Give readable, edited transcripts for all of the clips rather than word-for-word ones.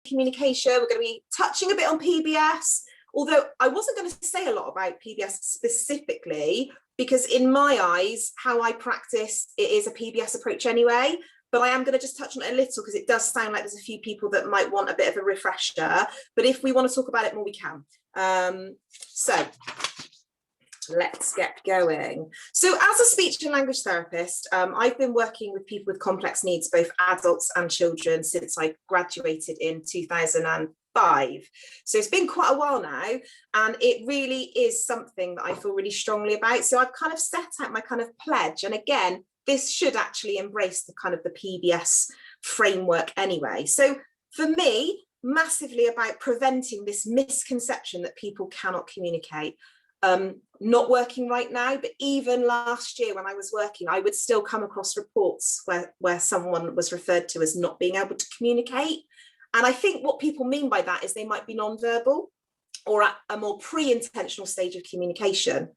communication. We're going to be touching a bit on PBS, although I wasn't going to say a lot about PBS specifically, because in my eyes, how I practice, it is a PBS approach anyway. But I am going to just touch on it a little, because it does sound like there's a few people that might want a bit of a refresher. But if we want to talk about it more, we can. So let's get going. So as a speech and language therapist, I've been working with people with complex needs, both adults and children, since I graduated in 2005. So it's been quite a while now, and it really is something that I feel really strongly about. So I've kind of set out my kind of pledge. And again, this should actually embrace the kind of the PBS framework anyway. So for me, massively about preventing this misconception that people cannot communicate. Not working right now, but even last year when I was working, I would still come across reports where someone was referred to as not being able to communicate. And I think what people mean by that is they might be nonverbal or at a more pre-intentional stage of communication.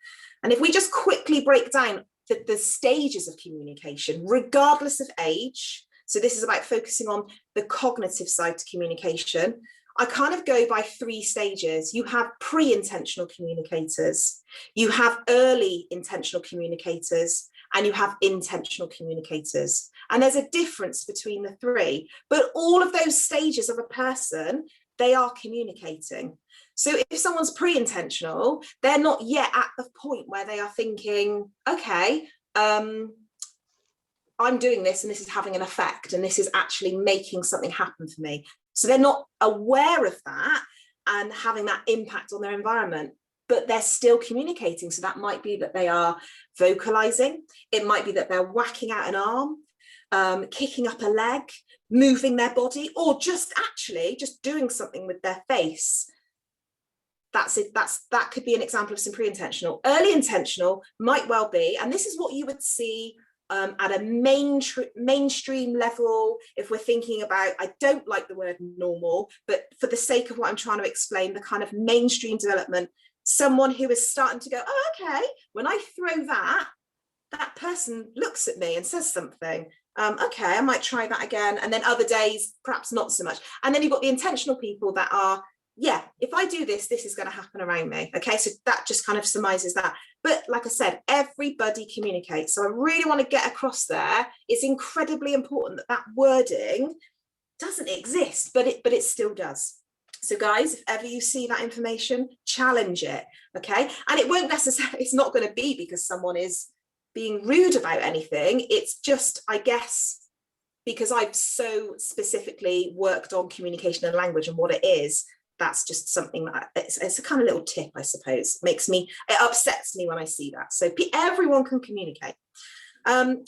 And if we just quickly break down the stages of communication, regardless of age, so this is about focusing on the cognitive side to communication, I kind of go by 3 stages. You have pre-intentional communicators, you have early intentional communicators, and you have intentional communicators. And there's a difference between the 3, but all of those stages of a person, they are communicating. So if someone's pre-intentional, they're not yet at the point where they are thinking, okay, I'm doing this and this is having an effect and this is actually making something happen for me. So they're not aware of that and having that impact on their environment, but they're still communicating. So that might be that they are vocalizing. It might be that they're whacking out an arm, kicking up a leg, moving their body, or just doing something with their face. That's it. That could be an example of some pre-intentional. Early intentional might well be, and this is what you would see at a mainstream level. If we're thinking about, I don't like the word normal, but for the sake of what I'm trying to explain, the kind of mainstream development, someone who is starting to go, oh, okay, when I throw that person looks at me and says something. Okay, I might try that again. And then other days, perhaps not so much. And then you've got the intentional people that are, yeah, if I do this, this is going to happen around me. Okay, so that just kind of surmises that. But like I said, everybody communicates. So I really want to get across there. It's incredibly important that wording doesn't exist, but it still does. So guys, if ever you see that information, challenge it. Okay, and it won't necessarily, it's not going to be because someone is being rude about anything. It's just, I guess, because I've so specifically worked on communication and language and what it is, that's just something that it's a kind of little tip, I suppose. It upsets me when I see that. So everyone can communicate. I'm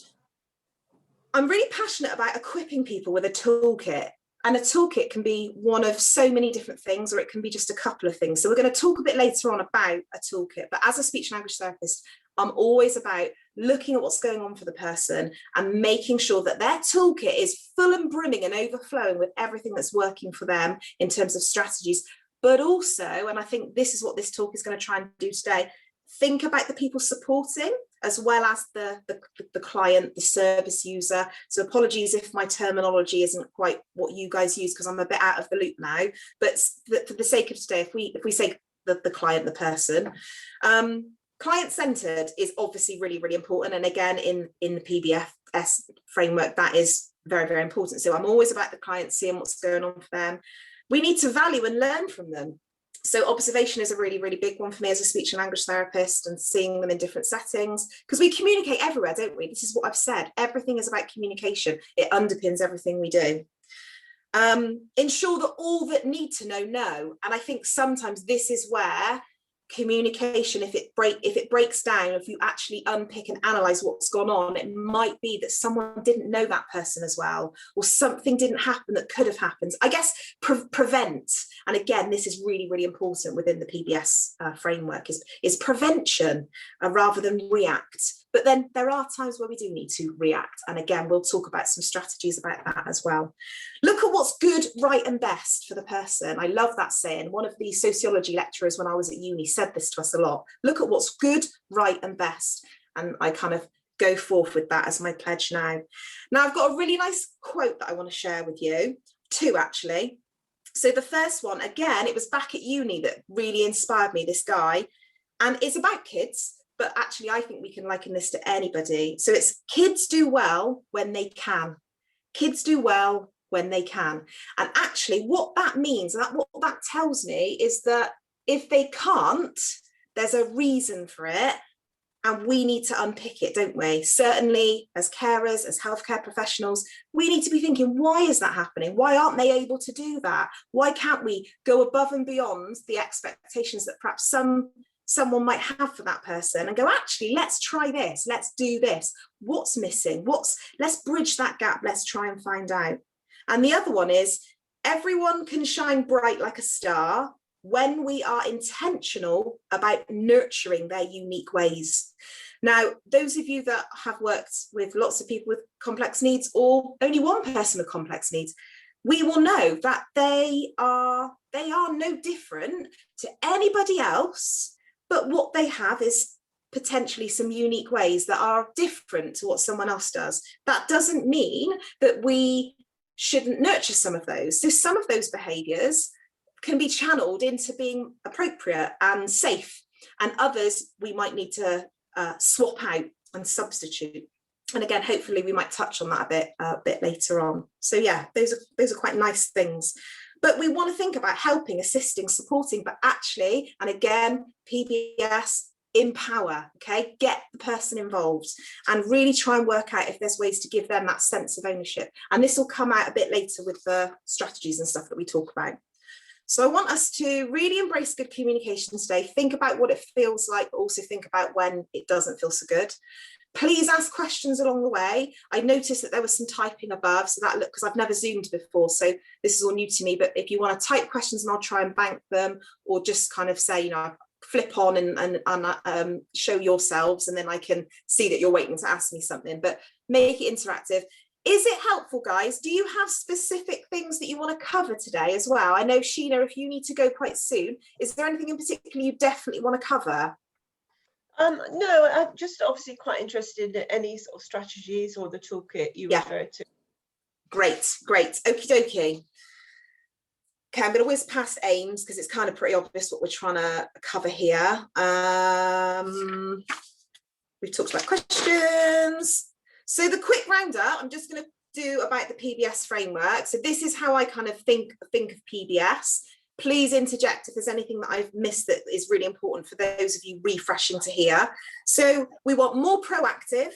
really passionate about equipping people with a toolkit, and a toolkit can be one of so many different things, or it can be just a couple of things. So we're going to talk a bit later on about a toolkit, but as a speech and language therapist, I'm always about looking at what's going on for the person and making sure that their toolkit is full and brimming and overflowing with everything that's working for them in terms of strategies. But also, and I think this is what this talk is going to try and do today, think about the people supporting as well as the client, the service user. So apologies if my terminology isn't quite what you guys use, because I'm a bit out of the loop now. But for the sake of today, if we say the client, the person, client-centered is obviously really, really important. And again, in the PBS framework, that is very, very important. So I'm always about the client, seeing what's going on for them. We need to value and learn from them. So observation is a really, really big one for me as a speech and language therapist, and seeing them in different settings, because we communicate everywhere, don't we? This is what I've said. Everything is about communication. It underpins everything we do. Ensure that all that need to know. And I think sometimes this is where communication, if it breaks down, if you actually unpick and analyze what's gone on, it might be that someone didn't know that person as well, or something didn't happen that could have happened. I guess prevent, and again, this is really, really important within the PBS framework, is prevention rather than react. But then there are times where we do need to react, and again, we'll talk about some strategies about that as well. Look at what's good, right, and best for the person. I love that saying. One of the sociology lecturers when I was at uni said this to us a lot. Look at what's good, right, and best. And I kind of go forth with that as my pledge now. Now, I've got a really nice quote that I want to share with you, 2 actually. So the first one, again, it was back at uni that really inspired me, this guy, and it's about kids, but actually I think we can liken this to anybody. So it's kids do well when they can. Kids do well when they can. And actually what that means, what that tells me, is that if they can't, there's a reason for it. And we need to unpick it, don't we? Certainly as carers, as healthcare professionals, we need to be thinking, why is that happening? Why aren't they able to do that? Why can't we go above and beyond the expectations that perhaps someone might have for that person and go, actually, let's try this, let's do this. What's missing? Let's bridge that gap, let's try and find out. And the other one is, everyone can shine bright like a star when we are intentional about nurturing their unique ways. Now, those of you that have worked with lots of people with complex needs, or only one person with complex needs, we will know that they are no different to anybody else, but what they have is potentially some unique ways that are different to what someone else does. That doesn't mean that we shouldn't nurture some of those. So some of those behaviours can be channeled into being appropriate and safe, and others we might need to swap out and substitute. And again, hopefully we might touch on that a bit later on. So yeah, those are quite nice things. But we want to think about helping, assisting, supporting, but actually, and again, PBS, empower, okay? Get the person involved and really try and work out if there's ways to give them that sense of ownership. And this will come out a bit later with the strategies and stuff that we talk about. So I want us to really embrace good communication today. Think about what it feels like, but also think about when it doesn't feel so good. Please ask questions along the way. I noticed that there was some typing above, so that look, because I've never Zoomed before, so this is all new to me, but if you want to type questions and I'll try and bank them, or just kind of say, you know, flip on and show yourselves, and then I can see that you're waiting to ask me something, but make it interactive. Is it helpful, guys? Do you have specific things that you want to cover today as well? I know, Sheena, if you need to go quite soon, is there anything in particular you definitely want to cover? No, I'm just obviously quite interested in any sort of strategies or the toolkit you referred to. Great. Okie dokie. Okay, I'm going to whiz past aims because it's kind of pretty obvious what we're trying to cover here. We've talked about questions. So the quick roundup, I'm just going to do about the PBS framework. So this is how I kind of think of PBS. Please interject if there's anything that I've missed that is really important for those of you refreshing to hear. So we want more proactive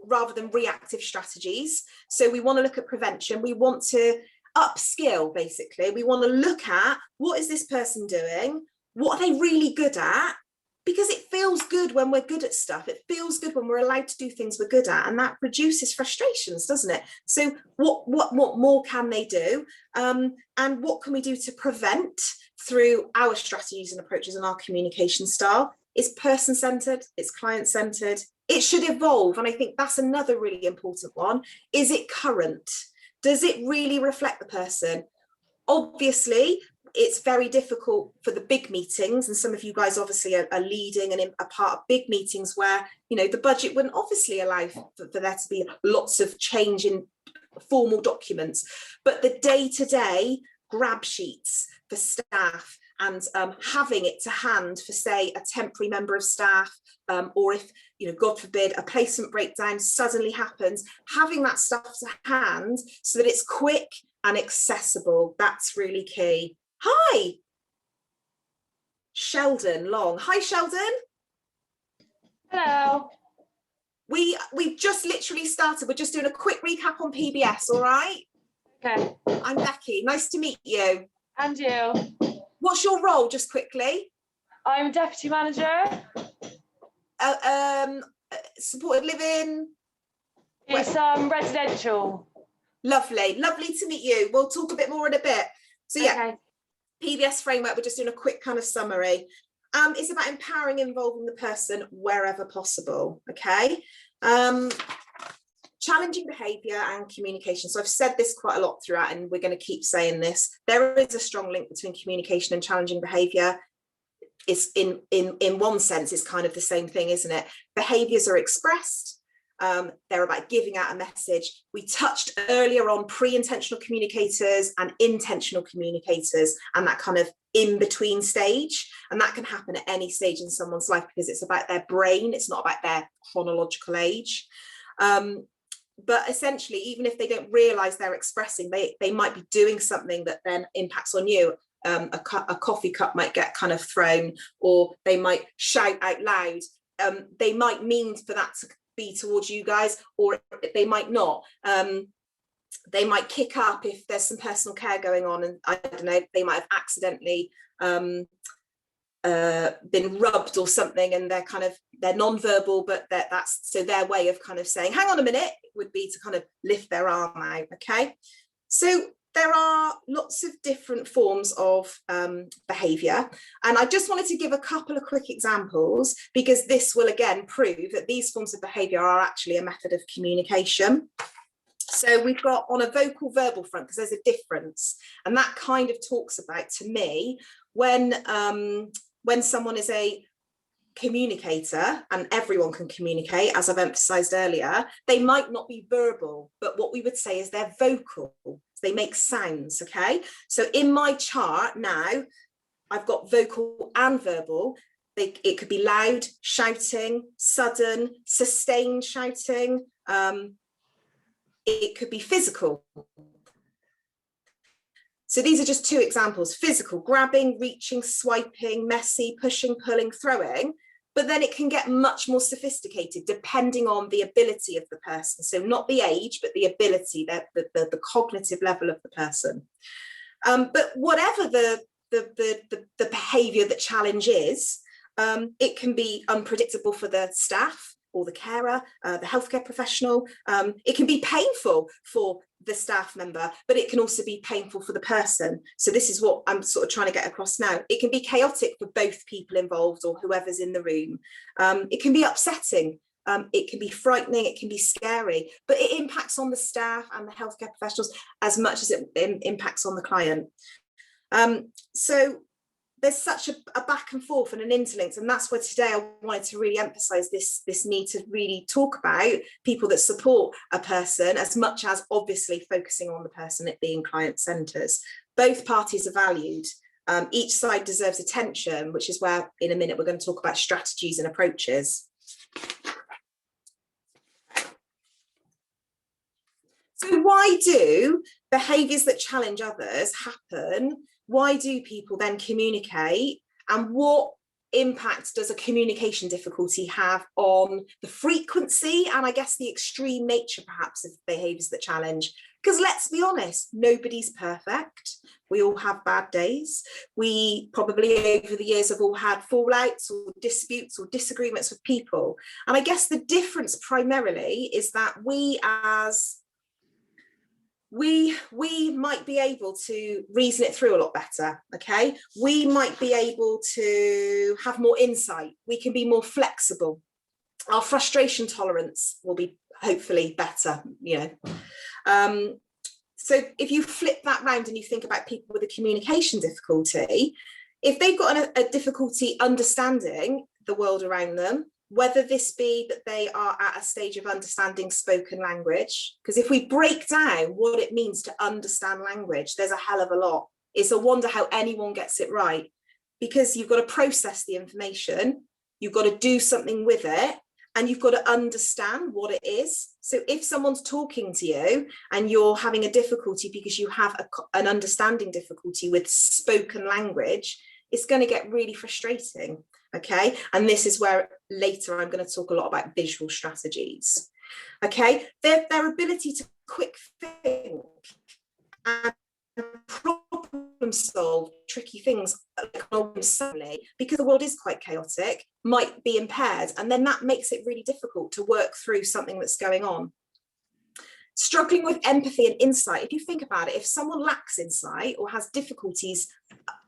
rather than reactive strategies. So we want to look at prevention. We want to upskill, basically. We want to look at, what is this person doing? What are they really good at? Because it feels good when we're good at stuff. It feels good when we're allowed to do things we're good at, and that reduces frustrations, doesn't it? So what more can they do? And what can we do to prevent through our strategies and approaches and our communication style? It's person-centered, it's client-centered. It should evolve, and I think that's another really important one. Is it current? Does it really reflect the person? Obviously, it's very difficult for the big meetings, and some of you guys obviously are leading and a part of big meetings where, you know, the budget wouldn't obviously allow for there to be lots of change in formal documents, but the day-to-day grab sheets for staff and having it to hand for, say, a temporary member of staff, or if, you know, God forbid, a placement breakdown suddenly happens, having that stuff to hand so that it's quick and accessible, that's really key. Hi, Sheldon Long. Hi, Sheldon. Hello. We've just literally started. We're just doing a quick recap on PBS, all right? Okay. I'm Becky. Nice to meet you. And you? What's your role, just quickly? I'm deputy manager. Supported living? It's residential. Lovely to meet you. We'll talk a bit more in a bit. So yeah. Okay. PBS framework, we're just doing a quick kind of summary. It's about empowering, involving the person wherever possible, okay? Challenging behaviour and communication. So I've said this quite a lot throughout, and we're going to keep saying this. There is a strong link between communication and challenging behaviour. It's in one sense, it's kind of the same thing, isn't it? Behaviours are expressed, they're about giving out a message. We touched earlier on pre-intentional communicators and intentional communicators and that kind of in-between stage, and that can happen at any stage in someone's life because it's about their brain, it's not about their chronological age. But essentially, even if they don't realise they're expressing, they might be doing something that then impacts on you. A coffee cup might get kind of thrown, or they might shout out loud. They might mean for that to be towards you guys, or they might not. They might kick up if there's some personal care going on, and I don't know, they might have accidentally been rubbed or something, and they're non-verbal, but that's so their way of kind of saying, hang on a minute, would be to kind of lift their arm out. Okay, so there are lots of different forms of behaviour, and I just wanted to give a couple of quick examples because this will again prove that these forms of behaviour are actually a method of communication. So we've got on a vocal verbal front, because there's a difference, and that kind of talks about, to me, when someone is a communicator, and everyone can communicate, as I've emphasised earlier, they might not be verbal, but what we would say is they're vocal. They make sounds. Okay, so in my chart now, I've got vocal and verbal. It could be loud shouting, sudden, sustained shouting. It could be physical. So these are just two examples: physical, grabbing, reaching, swiping, messy, pushing, pulling, throwing. But then it can get much more sophisticated depending on the ability of the person. So not the age, but the ability, the cognitive level of the person. But whatever the behaviour that challenge is, it can be unpredictable for the staff or the carer, the healthcare professional. It can be painful for the staff member, but it can also be painful for the person. So this is what I'm sort of trying to get across now. It can be chaotic for both people involved or whoever's in the room. It can be upsetting. It can be frightening. It can be scary, but it impacts on the staff and the healthcare professionals as much as it impacts on the client. So there's such a back and forth and an interlink, and that's where today I wanted to really emphasize this need to really talk about people that support a person, as much as obviously focusing on the person, it being client centres. Both parties are valued. Each side deserves attention, which is where in a minute we're going to talk about strategies and approaches. So why do behaviours that challenge others happen? Why do people then communicate, and what impact does a communication difficulty have on the frequency and I guess the extreme nature perhaps of behaviours that challenge? Because let's be honest, nobody's perfect. We all have bad days. We probably over the years have all had fallouts or disputes or disagreements with people. And I guess the difference primarily is that we might be able to reason it through a lot better. Okay, we might be able to have more insight. We can be more flexible. Our frustration tolerance will be hopefully better, so if you flip that round and you think about people with a communication difficulty, if they've got a difficulty understanding the world around them, whether this be that they are at a stage of understanding spoken language, because if we break down what it means to understand language, there's a hell of a lot. It's a wonder how anyone gets it right, because you've got to process the information, you've got to do something with it, and you've got to understand what it is. So if someone's talking to you and you're having a difficulty because you have an understanding difficulty with spoken language, it's going to get really frustrating. Okay, and this is where later I'm going to talk a lot about visual strategies. Okay, their ability to quick think and problem solve tricky things suddenly, because the world is quite chaotic, might be impaired, and then that makes it really difficult to work through something that's going on. Struggling with empathy and insight. If you think about it, if someone lacks insight or has difficulties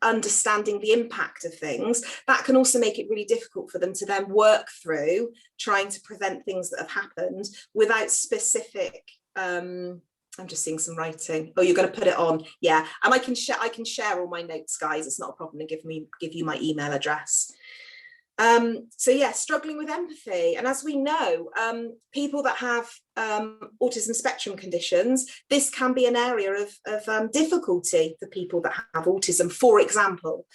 understanding the impact of things, that can also make it really difficult for them to then work through trying to prevent things that have happened without specific I'm just seeing some writing. Oh, you're going to put it on. Yeah, and I can share all my notes, guys. It's not a problem to give you my email address. So yeah, struggling with empathy. And as we know, people that have autism spectrum conditions, this can be an area of difficulty for people that have autism, for example.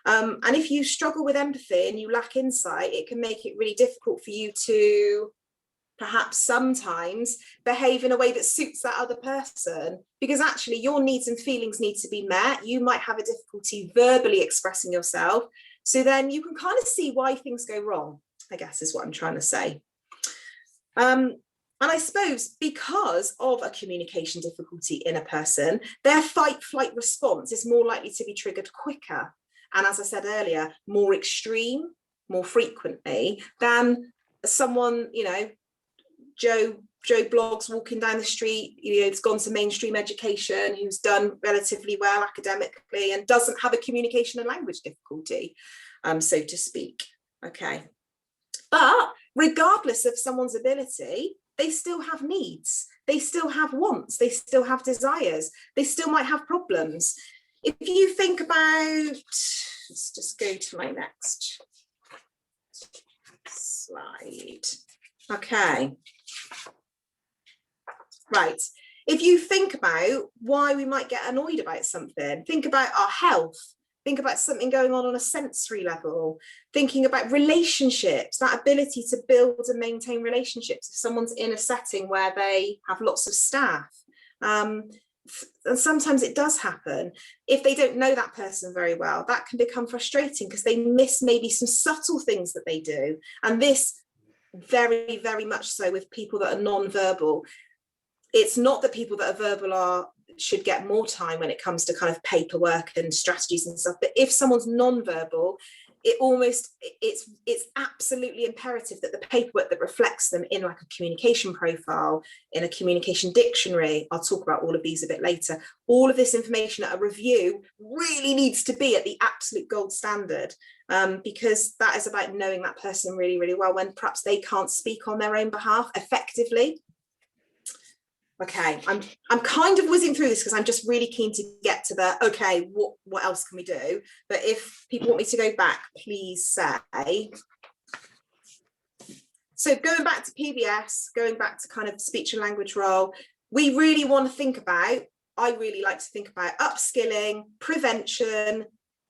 And if you struggle with empathy and you lack insight, it can make it really difficult for you to perhaps sometimes behave in a way that suits that other person, because actually your needs and feelings need to be met. You might have a difficulty verbally expressing yourself. So then you can kind of see why things go wrong, I guess is what I'm trying to say. And I suppose because of a communication difficulty in a person, their fight-flight response is more likely to be triggered quicker. And as I said earlier, more extreme, more frequently than someone, you know, Joe Bloggs walking down the street, you know, has gone to mainstream education, who's done relatively well academically and doesn't have a communication and language difficulty, so to speak. Okay. But regardless of someone's ability, they still have needs, they still have wants, they still have desires, they still might have problems. If you think about, let's just go to my next slide. Okay. Right. If you think about why we might get annoyed about something, think about our health, think about something going on a sensory level, thinking about relationships, that ability to build and maintain relationships. If someone's in a setting where they have lots of staff, and sometimes it does happen, if they don't know that person very well, that can become frustrating because they miss maybe some subtle things that they do. And this very, very much so with people that are non-verbal. It's not that people that are verbal should get more time when it comes to kind of paperwork and strategies and stuff, but if someone's non-verbal, it's absolutely imperative that the paperwork that reflects them in like a communication profile, in a communication dictionary, I'll talk about all of these a bit later, all of this information at a review really needs to be at the absolute gold standard, because that is about knowing that person really, really well when perhaps they can't speak on their own behalf effectively. Okay, I'm kind of whizzing through this because I'm just really keen to get to the, okay, what else can we do? But if people want me to go back, please say. So going back to PBS, going back to kind of speech and language role, we really want to think about, I really like to think about upskilling, prevention,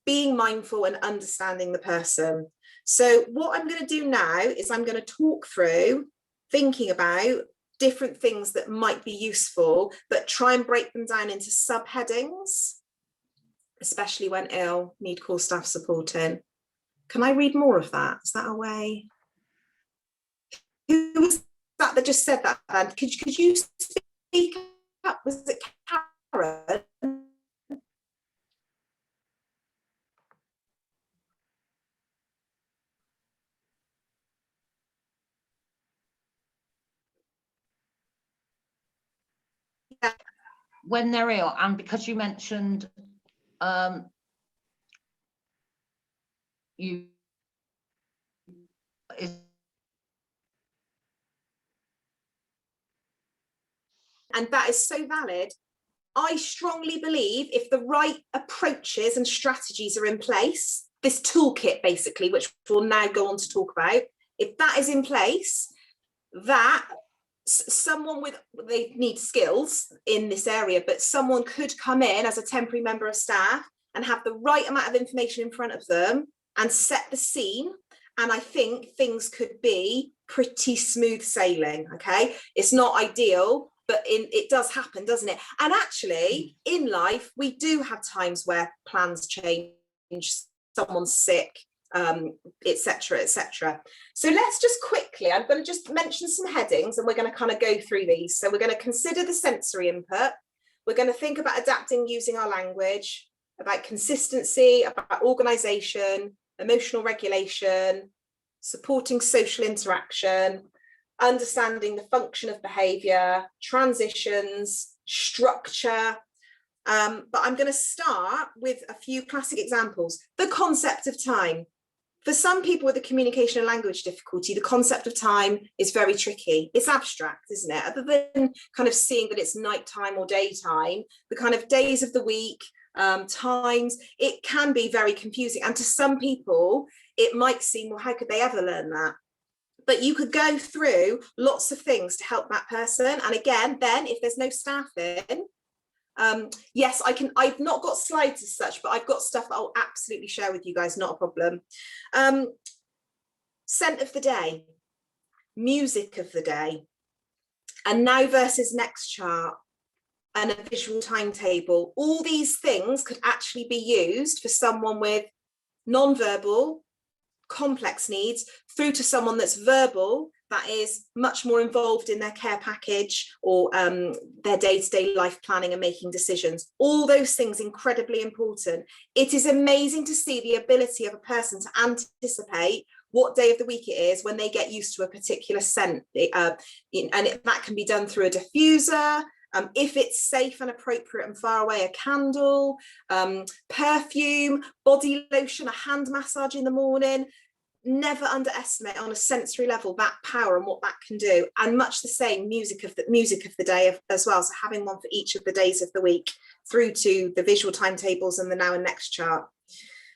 being mindful and understanding the person. So what I'm going to do now is I'm going to talk through thinking about different things that might be useful, but try and break them down into subheadings, especially when ill, need core staff supporting. Can I read more of that? Is that a way? Who was that just said that? And could you speak up? Was it Karen? When they're ill, and because you mentioned you and that is so valid. I strongly believe if the right approaches and strategies are in place, this toolkit basically, which we'll now go on to talk about, if that is in place, that someone they need skills in this area, but someone could come in as a temporary member of staff and have the right amount of information in front of them and set the scene. And I think things could be pretty smooth sailing. Okay, it's not ideal, but it does happen, doesn't it? And actually in life, we do have times where plans change, someone's sick, etc., etc. So let's just quickly, I'm going to just mention some headings and we're going to kind of go through these. So we're going to consider the sensory input. We're going to think about adapting using our language, about consistency, about organisation, emotional regulation, supporting social interaction, understanding the function of behaviour, transitions, structure. But I'm going to start with a few classic examples. The concept of time. For some people with a communication and language difficulty, the concept of time is very tricky. It's abstract, isn't it? Other than kind of seeing that it's nighttime or daytime, the kind of days of the week, times. It can be very confusing, and to some people it might seem, well, how could they ever learn that? But you could go through lots of things to help that person. And again, then if there's no staff in, yes, I've not got slides as such, but I've got stuff that I'll absolutely share with you guys, not a problem. Scent of the day, music of the day, and now versus next chart, and a visual timetable. All these things could actually be used for someone with non-verbal, complex needs, through to someone that's verbal, that is much more involved in their care package or their day-to-day life planning and making decisions. All those things incredibly important. It is amazing to see the ability of a person to anticipate what day of the week it is when they get used to a particular scent, that can be done through a diffuser. If it's safe and appropriate and far away, a candle, perfume, body lotion, a hand massage in the morning. Never underestimate on a sensory level that power and what that can do. And much the same, music of the day as well. So having one for each of the days of the week, through to the visual timetables and the now and next chart.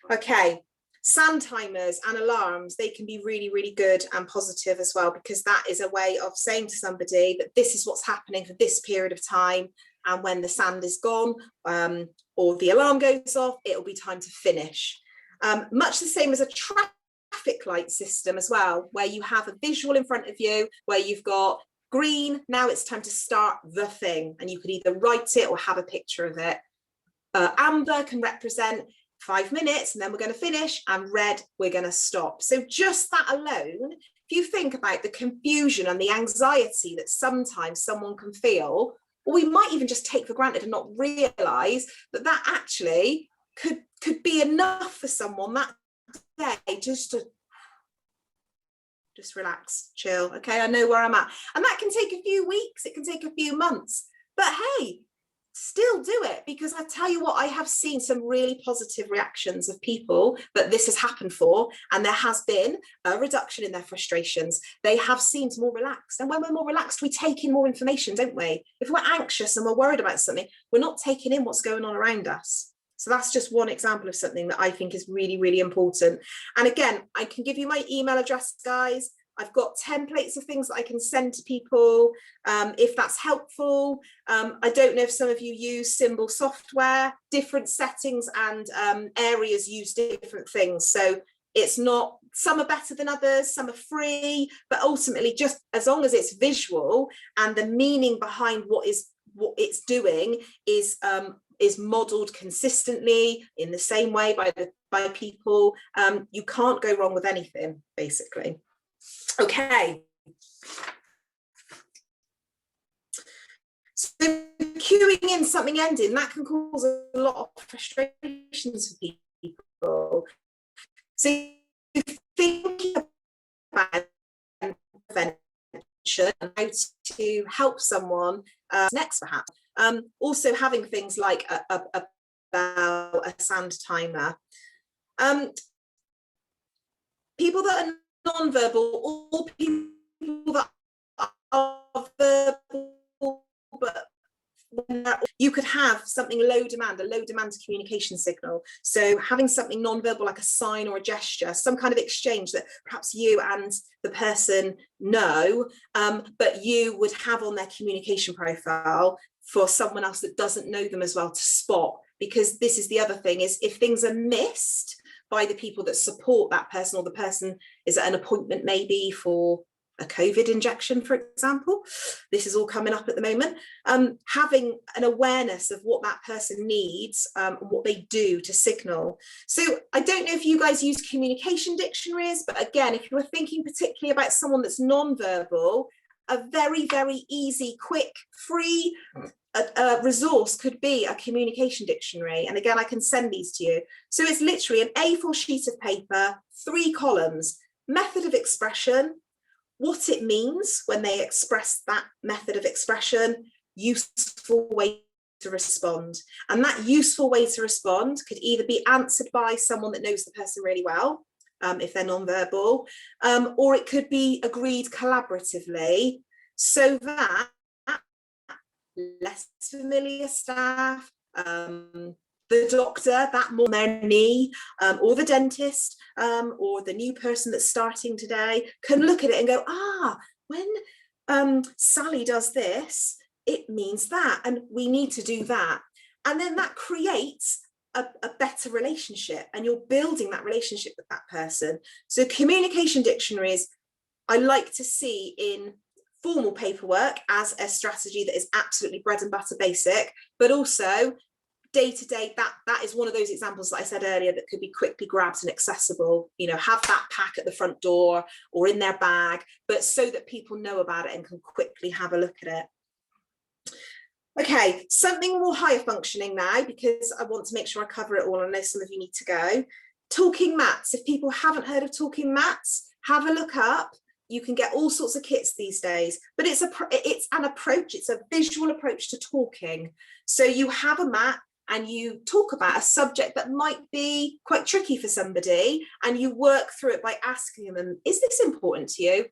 Okay, sound timers and alarms, they can be really, really good and positive as well, because that is a way of saying to somebody that this is what's happening for this period of time, and when the sand is gone or the alarm goes off, it'll be time to finish. Much the same as a traffic light system as well, where you have a visual in front of you where you've got green, now it's time to start the thing, and you could either write it or have a picture of it. Amber can represent 5 minutes and then we're going to finish, and red, we're going to stop. So just that alone, if you think about the confusion and the anxiety that sometimes someone can feel, or we might even just take for granted and not realize that that actually could be enough for someone that day, just relax, chill. Okay, I know where I'm at. And that can take a few weeks, it can take a few months, but hey, still do it, because I tell you what, I have seen some really positive reactions of people that this has happened for, and there has been a reduction in their frustrations. They have seemed more relaxed, and when we're more relaxed, we take in more information, don't we? If we're anxious and we're worried about something, we're not taking in what's going on around us. So that's just one example of something that I think is really, really important. And again, I can give you my email address, guys. I've got templates of things that I can send to people if that's helpful. I don't know if some of you use symbol software, different settings and areas use different things. So it's not, some are better than others, some are free, but ultimately just as long as it's visual and the meaning behind what it's doing is modeled consistently in the same way by people, you can't go wrong with anything, basically. Okay. So queuing in something ending, that can cause a lot of frustrations for people. So thinking about prevention and how to help someone next, perhaps. Also having things like a sand timer. People that are non-verbal, or people that are verbal, but you could have something low demand, a low demand communication signal. So having something non-verbal like a sign or a gesture, some kind of exchange that perhaps you and the person know, but you would have on their communication profile for someone else that doesn't know them as well to spot. Because this is the other thing, is if things are missed by the people that support that person, or the person is at an appointment maybe for a COVID injection, for example, this is all coming up at the moment, having an awareness of what that person needs, what they do to signal. So I don't know if you guys use communication dictionaries, but again, if you were thinking particularly about someone that's non-verbal, a very, very easy, quick, free resource could be a communication dictionary. And again, I can send these to you. So it's literally an A4 sheet of paper, 3 columns, method of expression, what it means when they express that method of expression, useful way to respond. And that useful way to respond could either be answered by someone that knows the person really well, if they're non-verbal, or it could be agreed collaboratively, so that less familiar staff, the doctor that more their knee, or the dentist, or the new person that's starting today can look at it and go, when Sally does this, it means that, and we need to do that. And then that creates a better relationship, and you're building that relationship with that person. So communication dictionaries, I like to see in formal paperwork as a strategy that is absolutely bread and butter basic, but also day to day, that is one of those examples that I said earlier that could be quickly grabbed and accessible. You know, have that pack at the front door or in their bag, but so that people know about it and can quickly have a look at it. Okay, something more higher functioning now, because I want to make sure I cover it all. I know some of you need to go. Talking mats. If people haven't heard of talking mats, have a look up. You can get all sorts of kits these days, but it's an approach, it's a visual approach to talking. So you have a mat and you talk about a subject that might be quite tricky for somebody, and you work through it by asking them, is this important to you?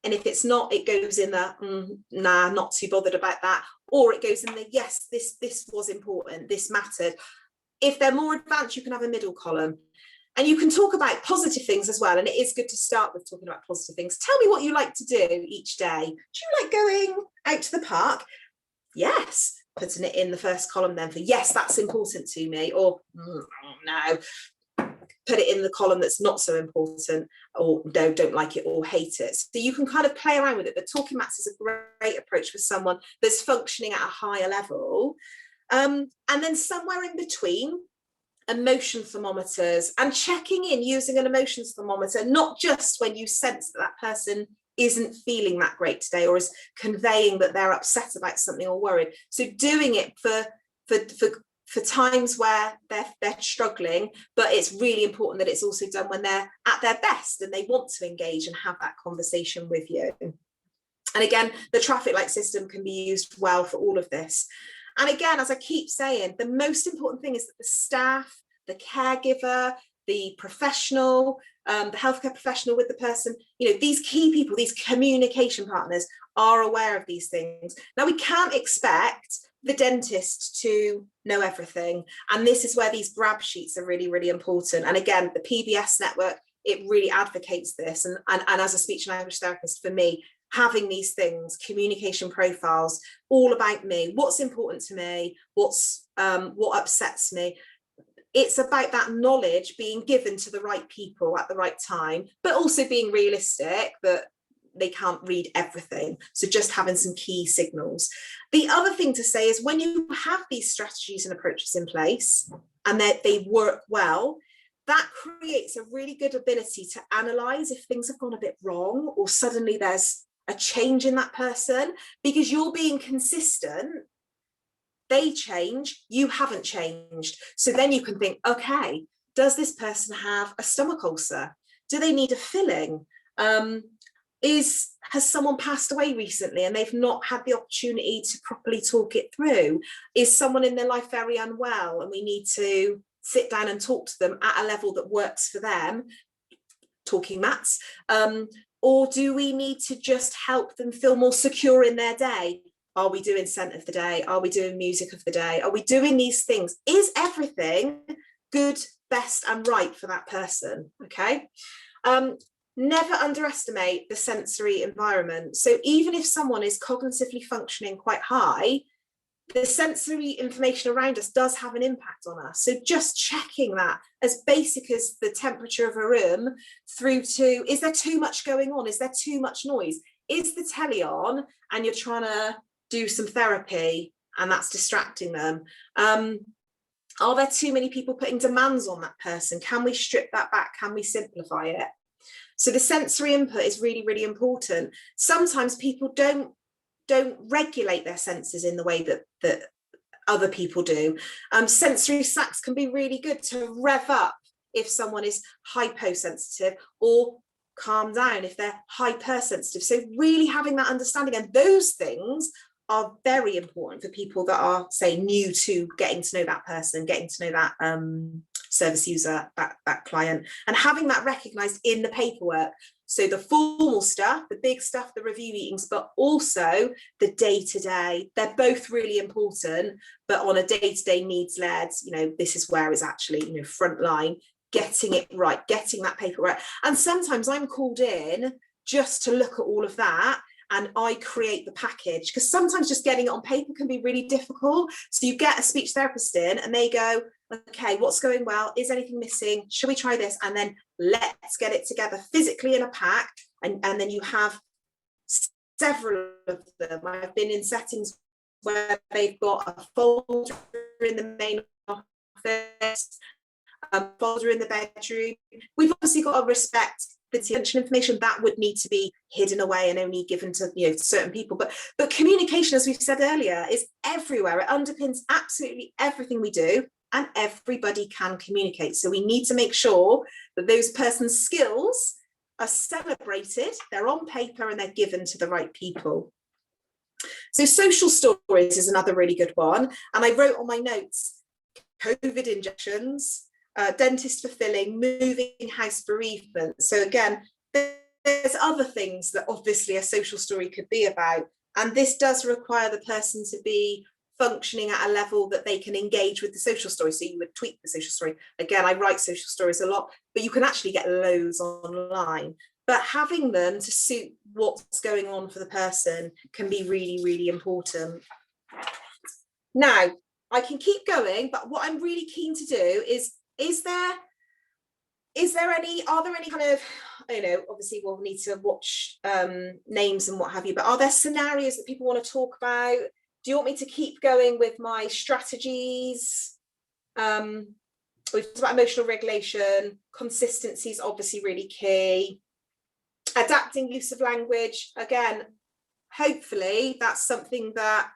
And if it's not, it goes in the, nah, not too bothered about that. Or it goes in the, yes, this was important, this mattered. If they're more advanced, you can have a middle column. And you can talk about positive things as well. And it is good to start with talking about positive things. Tell me what you like to do each day. Do you like going out to the park? Yes. Putting it in the first column then for, yes, that's important to me. Or no, put it in the column that's not so important, or no, don't like it or hate it. So you can kind of play around with it. But talking mats is a great approach for someone that's functioning at a higher level. And then somewhere in between, emotion thermometers, and checking in using an emotions thermometer, not just when you sense that that person isn't feeling that great today or is conveying that they're upset about something or worried. So doing it for times where they're struggling, but it's really important that it's also done when they're at their best and they want to engage and have that conversation with you. And again, the traffic light system can be used well for all of this. And again, as I keep saying, the most important thing is that the staff, the caregiver, the professional, the healthcare professional with the person, you know, these key people, these communication partners are aware of these things. Now, we can't expect the dentist to know everything. And this is where these grab sheets are really, really important. And again, the PBS network, it really advocates this. And as a speech and language therapist, for me, having these things, communication profiles, all about me, what's important to me, what upsets me. It's about that knowledge being given to the right people at the right time, but also being realistic that they can't read everything. So just having some key signals. The other thing to say is when you have these strategies and approaches in place and that they work well, that creates a really good ability to analyze if things have gone a bit wrong or suddenly there's a change in that person, because you're being consistent. They change, you haven't changed. So then you can think, okay, does this person have a stomach ulcer? Do they need a filling? Has someone passed away recently and they've not had the opportunity to properly talk it through? Is someone in their life very unwell and we need to sit down and talk to them at a level that works for them? Talking mats. Or do we need to just help them feel more secure in their day? Are we doing scent of the day? Are we doing music of the day? Are we doing these things? Is everything good, best, and right for that person? Okay. Never underestimate the sensory environment. So even if someone is cognitively functioning quite high, the sensory information around us does have an impact on us. So just checking that, as basic as the temperature of a room, through to, is there too much going on? Is there too much noise? Is the telly on and you're trying to do some therapy and that's distracting them? Are there too many people putting demands on that person? Can we strip that back? Can we simplify it? So the sensory input is really, really important. Sometimes people don't regulate their senses in the way that other people do. Sensory sacks can be really good to rev up if someone is hyposensitive, or calm down if they're hypersensitive. So really having that understanding, and those things are very important for people that are, say, new to getting to know that person, getting to know that service user, that client, and having that recognised in the paperwork. So the formal stuff, the big stuff, the review meetings, but also the day-to-day, they're both really important, but on a day-to-day needs-led, this is where it's actually, frontline, getting it right, getting that paperwork. And sometimes I'm called in just to look at all of that, and I create the package, because sometimes just getting it on paper can be really difficult. So you get a speech therapist in and they go, okay, what's going well? Is anything missing? Should we try this? And then let's get it together physically in a pack. And then you have several of them. I've been in settings where they've got a folder in the main office, a folder in the bedroom. We've obviously got to respect the confidential information that would need to be hidden away and only given to certain people. But communication, as we've said earlier, is everywhere. It underpins absolutely everything we do, and everybody can communicate. So we need to make sure that those persons' skills are celebrated, they're on paper, and they're given to the right people. So social stories is another really good one. And I wrote on my notes, COVID injections, dentist fulfilling, moving house bereavement. So again, there's other things that obviously a social story could be about. And this does require the person to be functioning at a level that they can engage with the social story. So you would tweak the social story. Again, I write social stories a lot, but you can actually get loads online. But having them to suit what's going on for the person can be really, really important. Now, I can keep going, but what I'm really keen to do are there any kind of, obviously we'll need to watch names and what have you, but are there scenarios that people want to talk about? Do you want me to keep going with my strategies? We've talked about emotional regulation, consistency is obviously really key. Adapting use of language, again, hopefully that's something that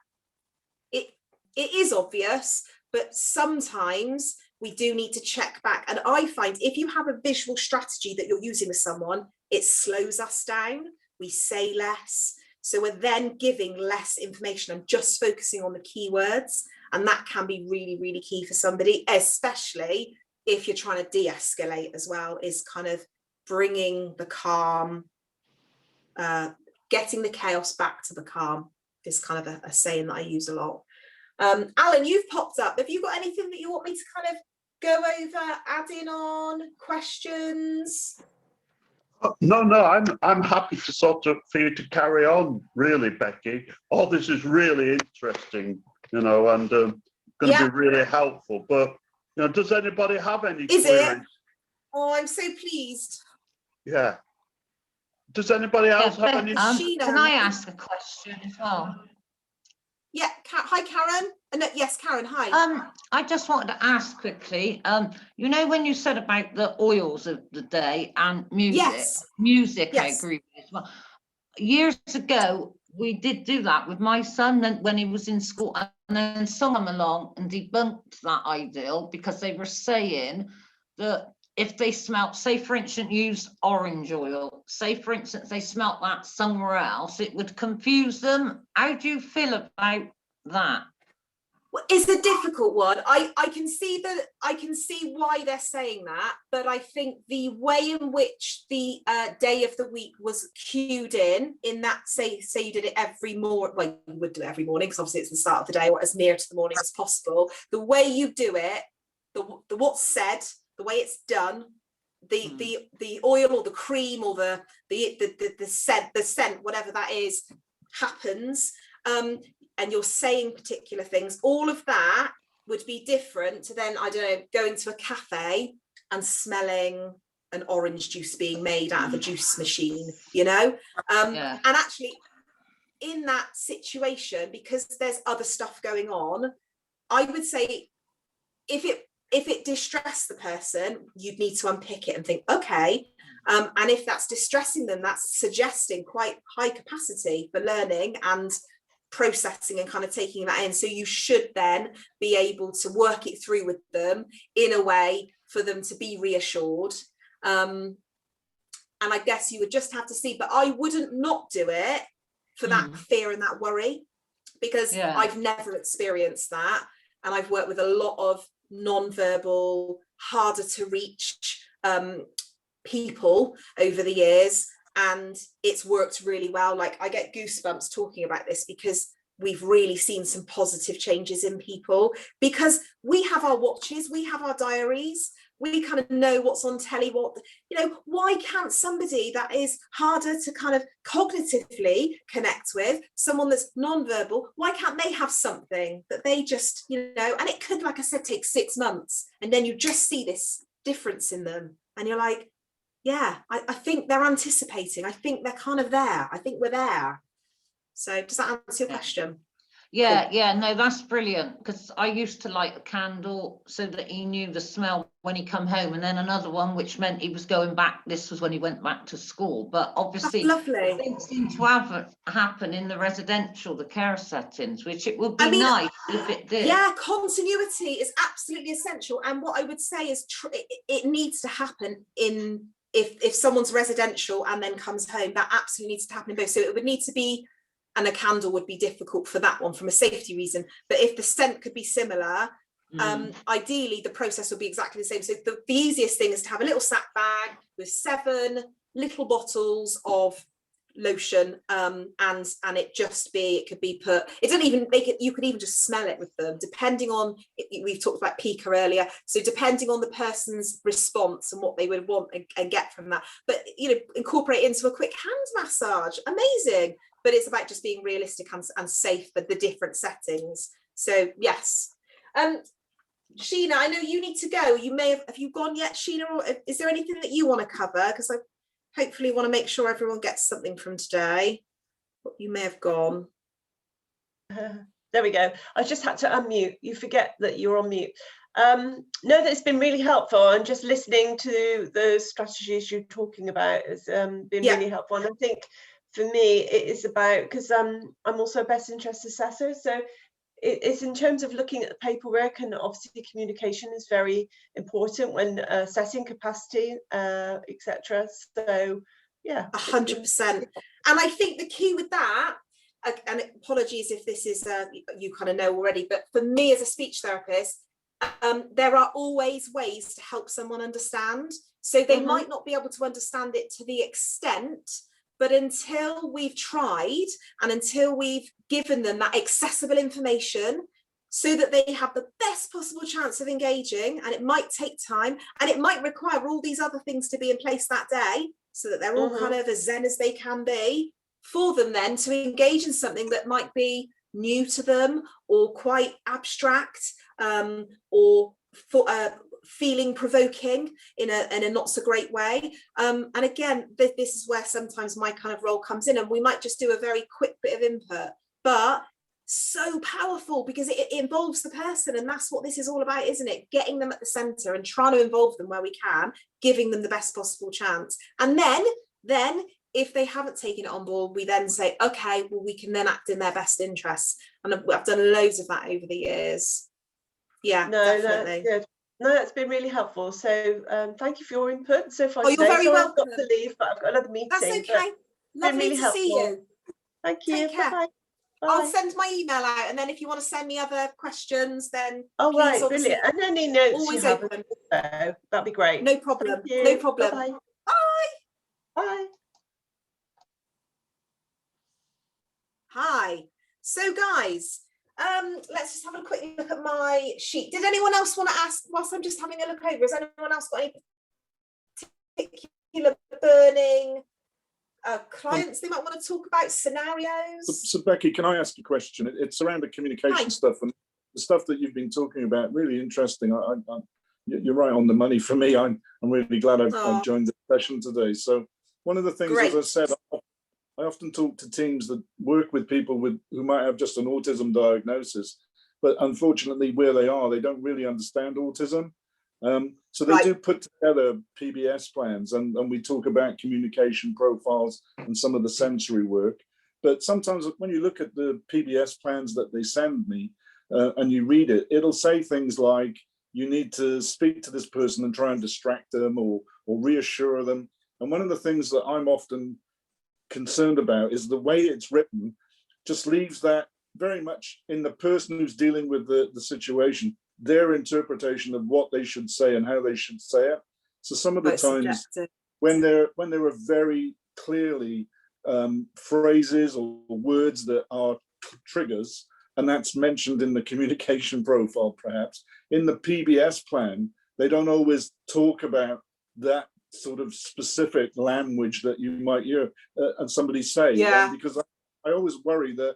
it is obvious, but sometimes we do need to check back. And I find if you have a visual strategy that you're using with someone, it slows us down. We say less. So we're then giving less information and just focusing on the keywords. And that can be really, really key for somebody, especially if you're trying to de-escalate as well, is kind of bringing the calm, getting the chaos back to the calm is kind of a saying that I use a lot. Alan, you've popped up. Have you got anything that you want me to kind of go over, add in on, questions? No, I'm happy to for you to carry on, really, Becky. All this is really interesting, and going to be really helpful. But does anybody have any queries? It? Oh, I'm so pleased. Yeah. Does anybody else have any? Can I ask a question as well? Yeah. Hi, Karen. Yes, Karen. Hi. I just wanted to ask quickly. When you said about the oils of the day and music, yes. I agree with as well. Years ago, we did do that with my son when he was in school, and then sung him along and debunked that ideal, because they were saying that if they smelt, say for instance, use orange oil, say for instance, they smelt that somewhere else, it would confuse them. How do you feel about that? Well, it's a difficult one. I can see why they're saying that, but I think the way in which the day of the week was cued in that, say you did it every morning, well, you would do it every morning because obviously it's the start of the day or as near to the morning as possible. The way you do it, the what's said, the way it's done, the oil or the cream or the scent, whatever that is, happens. And you're saying particular things, all of that would be different to then, I don't know, going to a cafe and smelling an orange juice being made out of a juice machine, And actually in that situation, because there's other stuff going on, I would say if it distressed the person, you'd need to unpick it and think, okay, and if that's distressing them, that's suggesting quite high capacity for learning and processing and kind of taking that in. So you should then be able to work it through with them in a way for them to be reassured. And I guess you would just have to see, but I wouldn't not do it for that fear and that worry, because I've never experienced that. And I've worked with a lot of non-verbal harder to reach people over the years, and it's worked really well. Like, I get goosebumps talking about this because we've really seen some positive changes in people, because we have our watches, we have our diaries, we kind of know what's on telly, what, you know, why can't somebody that is harder to kind of cognitively connect with, someone that's non-verbal, why can't they have something that they just, you know, and it could, like I said, take 6 months, and then you just see this difference in them, and you're like, yeah, I think they're anticipating, I think they're kind of there, I think we're there. So does that answer your question? Yeah, Cool. yeah, no, that's brilliant, because I used to light a candle so that he knew the smell when he come home, and then another one which meant he was going back. This was when he went back to school, but obviously That's lovely. things seem to happen in the residential, the care settings, which it would be I mean, nice if it did. Yeah, continuity is absolutely essential, and what I would say is it needs to happen in, if someone's residential and then comes home, that absolutely needs to happen in both. So it would need to be, and a candle would be difficult for that one from a safety reason, but if the scent could be similar, ideally the process would be exactly the same. So the easiest thing is to have a little sack bag with 7 little bottles of lotion, and it just be, it could be put, it doesn't even make it, you could even just smell it with them, depending on, we've talked about pica earlier, so depending on the person's response and what they would want and get from that, but you know, incorporate into a quick hand massage, amazing. But it's about just being realistic and safe for the different settings. So yes. Sheena, I know you need to go. You may have you gone yet, Sheena, or is there anything that you want to cover? Because I hopefully want to make sure everyone gets something from today. But you may have gone. There we go. I just had to unmute. You forget that you're on mute. No, that's been really helpful, and just listening to the strategies you're talking about has been really helpful. And I think for me it is about, because I'm also a best interest assessor, so it's in terms of looking at the paperwork, and obviously communication is very important when assessing capacity, etc. So yeah, 100%. And I think the key with that, and apologies if this is you kind of know already, but for me as a speech therapist, there are always ways to help someone understand. So they might not be able to understand it to the extent, but until we've tried and until we've given them that accessible information so that they have the best possible chance of engaging, and it might take time and it might require all these other things to be in place that day so that they're all kind of as zen as they can be, for them then to engage in something that might be new to them or quite abstract, or feeling provoking in a not so great way, and again this is where sometimes my kind of role comes in, and we might just do a very quick bit of input, but so powerful because it involves the person, and that's what this is all about, isn't it? Getting them at the center and trying to involve them where we can, giving them the best possible chance, and then if they haven't taken it on board, we then say, okay, well, we can then act in their best interests, and I've done loads of that over the years. Yeah, no, definitely. That's good. No, that's been really helpful. So thank you for your input so far. Oh, you're very welcome. I've got to leave, but I've got another meeting. That's okay. Lovely to see you. Thank you. Take care. Bye. I'll send my email out, and then if you want to send me other questions, then oh right, brilliant. And any notes always you have, open. That'd be great. No problem. No problem. Bye. Bye. Bye. Hi. So guys, let's just have a quick look at my sheet. Did anyone else want to ask whilst I'm just having a look over? Has anyone else got any particular burning clients they might want to talk about, scenarios? So Becky, can I ask a question? It's around the communication stuff, and the stuff that you've been talking about. Really interesting. You're right on the money for me. I'm really glad I've joined the session today. So one of the things, as I said, I often talk to teams that work with people who might have just an autism diagnosis, but unfortunately where they are, they don't really understand autism. So they do put together PBS plans, and we talk about communication profiles and some of the sensory work. But sometimes when you look at the PBS plans that they send me and you read it, it'll say things like, you need to speak to this person and try and distract them or reassure them. And one of the things that I'm often concerned about is the way it's written just leaves that very much in the person who's dealing with the situation. their interpretation of what they should say and how they should say it. So some of the times when there are very clearly phrases or words that are triggers, and that's mentioned in the communication profile, perhaps in the PBS plan, they don't always talk about that sort of specific language that you might hear somebody say. Yeah. Because I always worry that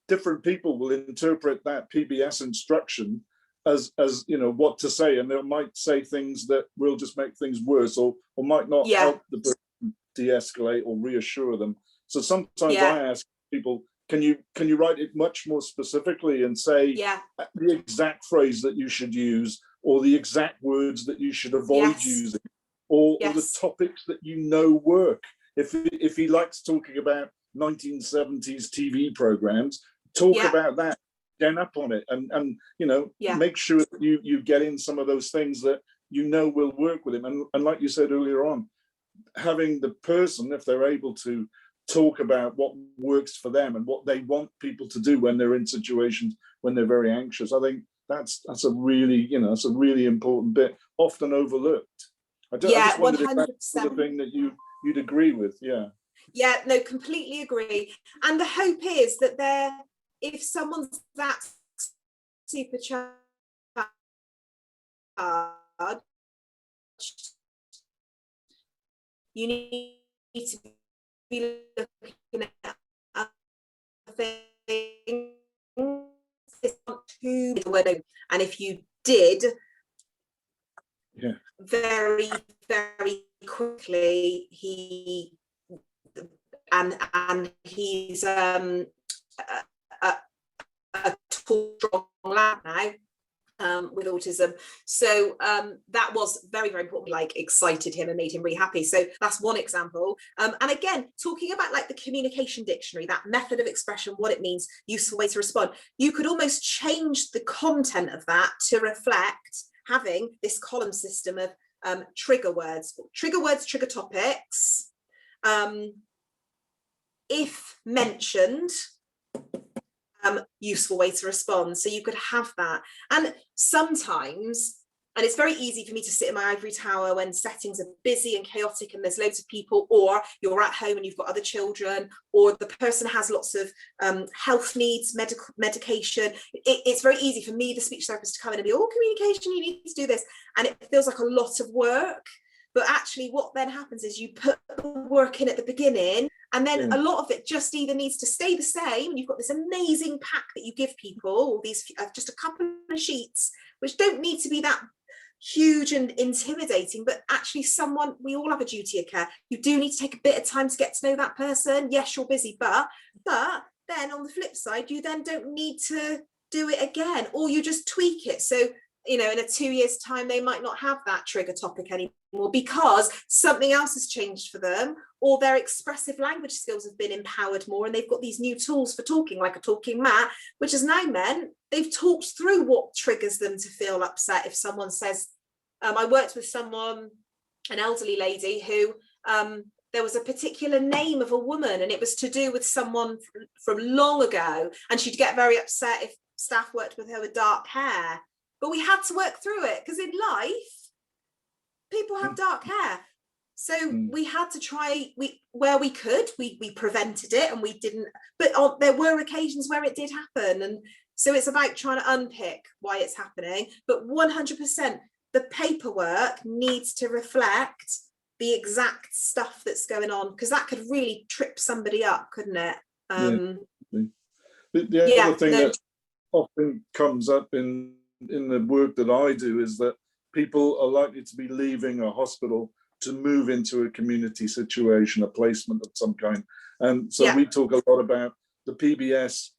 different people will interpret that PBS instruction as you know what to say, and they might say things that will just make things worse, or might not help the person de-escalate or reassure them. So sometimes I ask people, can you write it much more specifically and say the exact phrase that you should use, or the exact words that you should avoid using, or the topics that you know work. If he likes talking about 1970s TV programs, talk about that, get up on it, and you know, make sure that you get in some of those things that you know will work with him. And like you said earlier on, having the person, if they're able to talk about what works for them and what they want people to do when they're in situations when they're very anxious, I think that's a really, you know, it's a really important bit, often overlooked. I just wondered if that's the thing that you'd agree with. Yeah, no, completely agree. And the hope is that if someone's that supercharged, you need to be looking at other things. And if you did, very, very quickly, he's a tall, strong lad now, with autism. So that was very, very important, like excited him and made him really happy. So that's one example. And again, talking about like the communication dictionary, that method of expression, what it means, useful way to respond, you could almost change the content of that to reflect having this column system of trigger words, trigger topics, if mentioned, useful way to respond. So you could have that. And sometimes, and it's very easy for me to sit in my ivory tower when settings are busy and chaotic and there's loads of people, or you're at home and you've got other children, or the person has lots of health needs, medication. It's very easy for me, the speech therapist, to come in and be, oh, communication, you need to do this. And it feels like a lot of work. But actually what then happens is you put the work in at the beginning, and then a lot of it just either needs to stay the same. And you've got this amazing pack that you give people, all these just a couple of sheets, which don't need to be that huge and intimidating, but actually we all have a duty of care. You do need to take a bit of time to get to know that person. Yes, you're busy, but then on the flip side, you then don't need to do it again, or you just tweak it. So, you know, in 2 years' time, they might not have that trigger topic anymore because something else has changed for them, or their expressive language skills have been empowered more, and they've got these new tools for talking, like a talking mat, which has now meant they've talked through what triggers them to feel upset. If someone says, I worked with someone, an elderly lady, who there was a particular name of a woman, and it was to do with someone from long ago, and she'd get very upset if staff worked with her with dark hair. But we had to work through it, because in life, people have dark hair. So we had to try, where we could, we prevented it, and we didn't, but there were occasions where it did happen. And so it's about trying to unpick why it's happening. But 100%, the paperwork needs to reflect the exact stuff that's going on, because that could really trip somebody up, couldn't it? The other thing that often comes up in the work that I do is that people are likely to be leaving a hospital to move into a community situation, a placement of some kind. And so we talk a lot about the PBS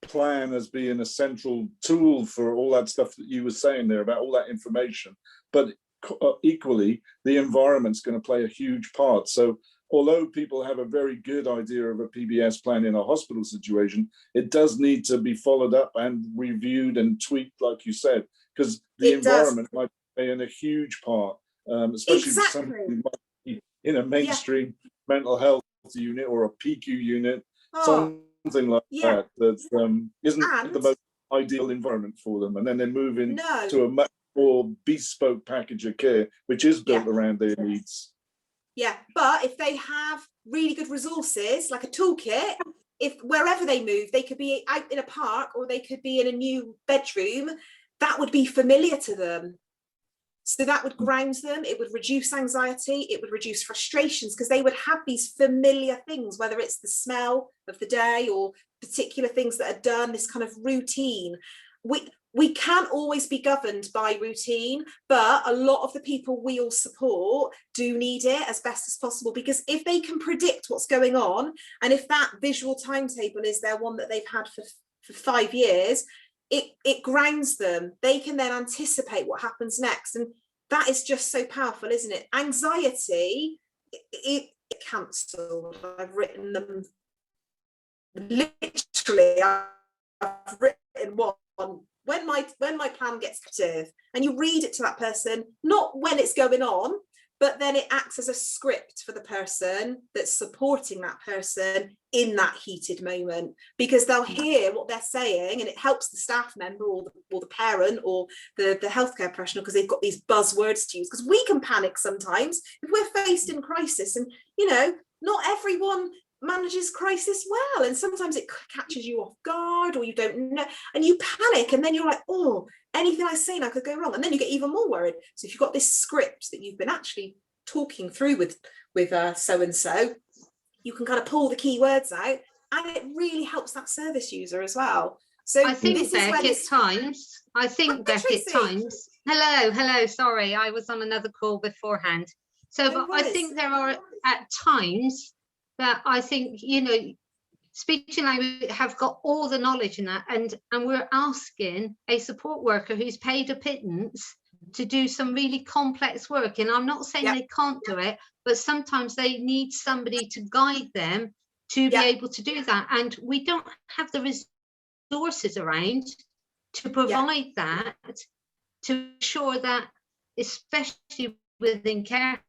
plan as being a central tool for all that stuff that you were saying there about all that information. But equally, the environment's going to play a huge part. So although people have a very good idea of a PBS plan in a hospital situation, it does need to be followed up and reviewed and tweaked, like you said, because the environment might play in a huge part, especially if somebody might be in a mainstream mental health unit or a PQ unit, something like that isn't the most ideal environment for them, and then they move in No. to a much more bespoke package of care, which is built around their needs. Yeah, but if they have really good resources, like a toolkit, if wherever they move, they could be out in a park or they could be in a new bedroom, that would be familiar to them. So that would ground them, it would reduce anxiety, it would reduce frustrations, because they would have these familiar things, whether it's the smell of the day or particular things that are done, this kind of routine. We can't always be governed by routine, but a lot of the people we all support do need it as best as possible, because if they can predict what's going on, and if that visual timetable is their one that they've had for 5 years, it grounds them. They can then anticipate what happens next. And that is just so powerful, isn't it? Anxiety, it cancelled. I've written them, literally, I've written one. When my plan gets active, and you read it to that person, not when it's going on, but then it acts as a script for the person that's supporting that person in that heated moment, because they'll hear what they're saying, and it helps the staff member or the parent or the healthcare professional, because they've got these buzzwords to use, because we can panic sometimes if we're faced in crisis, and you know, not everyone manages crisis well, and sometimes it catches you off guard, or you don't know, and you panic, and then you're like, oh, anything I say now could go wrong, and then you get even more worried. So if you've got this script that you've been actually talking through with so and so, you can kind of pull the key words out, and it really helps that service user as well. So I think, this Beck, is at times, hello, sorry, I was on another call beforehand. So, No but I think there are at times that I think, you know, speech and language have got all the knowledge in that, and we're asking a support worker who's paid a pittance to do some really complex work. And I'm not saying they can't do it, but sometimes they need somebody to guide them to be able to do that. And we don't have the resources around to provide that, to ensure that, especially within care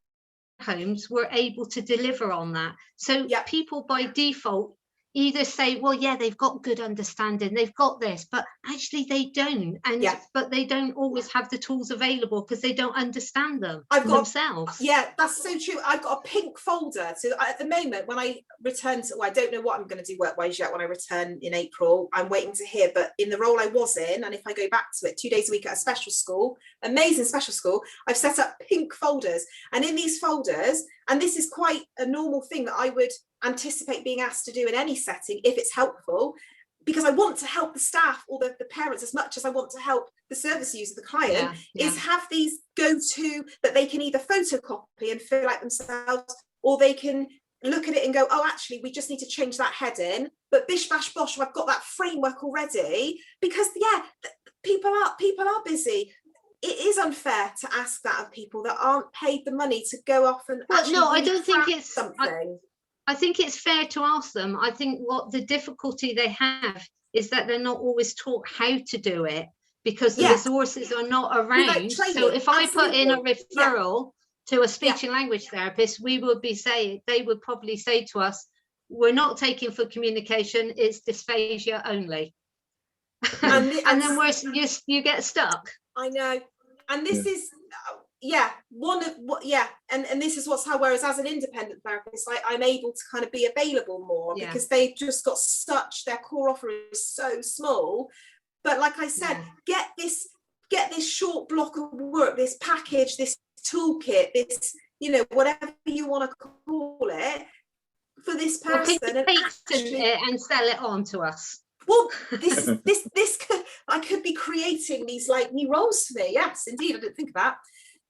homes, we're able to deliver on that. So people by default either say, well, yeah, they've got good understanding, they've got this, but actually they don't, and but they don't always have the tools available because they don't understand them themselves. Yeah, that's so true. I've got a pink folder. So at the moment, when I return to, well, I don't know what I'm going to do work-wise yet when I return in April. I'm waiting to hear, but in the role I was in, and if I go back to it 2 days a week at a special school, amazing special school, I've set up pink folders. And in these folders, and this is quite a normal thing that I would anticipate being asked to do in any setting if it's helpful, because I want to help the staff or the parents as much as I want to help the service user, the client, is have these go-to that they can either photocopy and fill out themselves, or they can look at it and go, oh, actually, we just need to change that heading, but bish bash bosh, I've got that framework already. Because people are busy. It is unfair to ask that of people that aren't paid the money to go off and I don't think it's something. I think it's fair to ask them. I think what the difficulty they have is that they're not always taught how to do it, because the resources are not around. So if I put in a referral to a speech and language therapist, they would probably say to us, we're not taking for communication, it's dysphagia only. And then you get stuck. I know. And this is and this is whereas as an independent therapist, I'm able to kind of be available more, because they've just got their core offer is so small. But like I said, get this short block of work, this package, this toolkit, this, you know, whatever you want to call it, for this person, and sell it on to us. Well, this I could be creating these like new roles for me. Yes, indeed, I didn't think of that.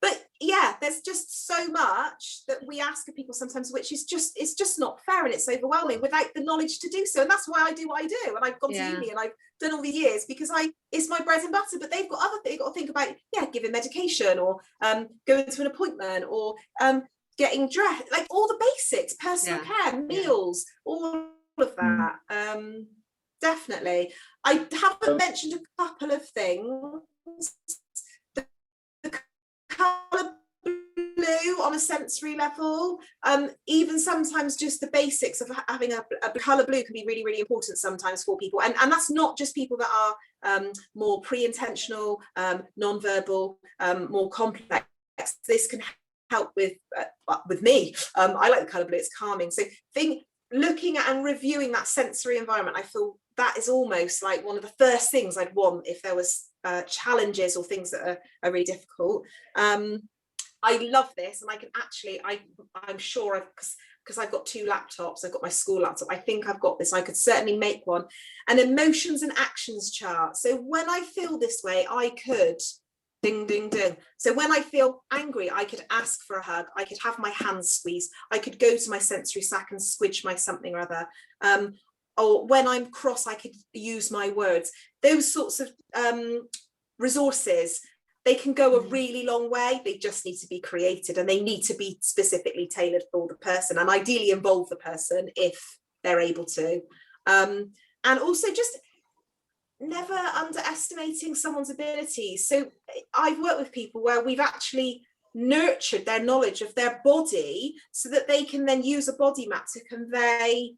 But yeah, there's just so much that we ask of people sometimes, which is it's just not fair, and it's overwhelming without the knowledge to do so. And that's why I do what I do. And I've gone to uni and I've done all the years, because it's my bread and butter. But they've got other things. They've got to think about giving medication, or going to an appointment, or getting dressed, like all the basics, personal care, meals, all of that. Definitely. I haven't mentioned a couple of things. The colour blue on a sensory level. Even sometimes just the basics of having a colour blue can be really, really important sometimes for people. And that's not just people that are more pre-intentional, non-verbal, more complex. This can help with me. I like the colour blue, it's calming. So looking at and reviewing that sensory environment, I feel that is almost like one of the first things I'd want if there was challenges or things that are really difficult. I love this, and I can actually, I'm sure, because I've got 2 laptops, I've got my school laptop, I think I've got this, I could certainly make one, an emotions and actions chart. So when I feel this way, I could ding, ding, ding. So when I feel angry, I could ask for a hug, I could have my hands squeezed, I could go to my sensory sac and squidge my something or other. Or when I'm cross, I could use my words. Those sorts of resources, they can go a really long way. They just need to be created, and they need to be specifically tailored for the person, and ideally involve the person if they're able to. And also just never underestimating someone's abilities. So I've worked with people where we've actually nurtured their knowledge of their body so that they can then use a body map to convey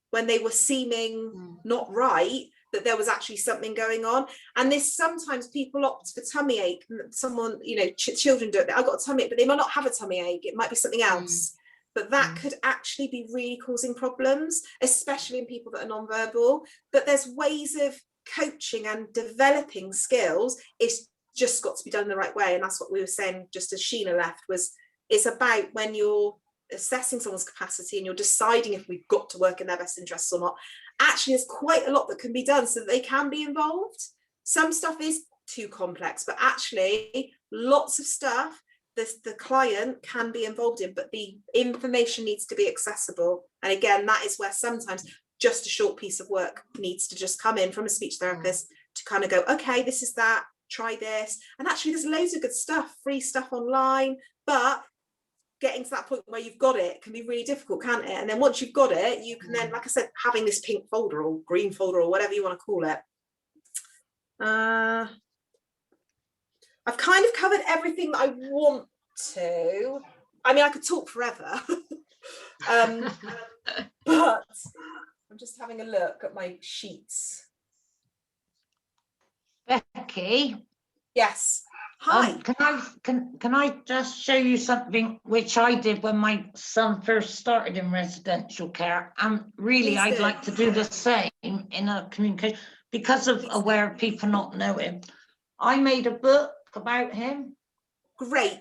when they were seeming not right, that there was actually something going on. And this, sometimes people opt for tummy ache. Someone, you know, children do it. I've got a tummy ache, but they might not have a tummy ache. It might be something else. But that could actually be really causing problems, especially in people that are non-verbal. But there's ways of coaching and developing skills. It's just got to be done the right way. And that's what we were saying just as Sheena left, was it's about when you're assessing someone's capacity and you're deciding if we've got to work in their best interests or not. Actually, there's quite a lot that can be done so that they can be involved. Some stuff is too complex, but actually lots of stuff the client can be involved in, but the information needs to be accessible. And again, that is where sometimes just a short piece of work needs to just come in from a speech therapist to kind of go, okay, this is that, try this. And actually there's loads of good stuff, free stuff online, but getting to that point where you've got it can be really difficult, can't it? And then once you've got it, you can then, like I said, having this pink folder or green folder or whatever you want to call it. I've kind of covered everything that I want to. I mean, I could talk forever. But I'm just having a look at my sheets. Becky. Yes. Hi. Can I just show you something which I did when my son first started in residential care, and really I'd like to do the same in a communication because of aware of people not knowing. I made a book about him. Great.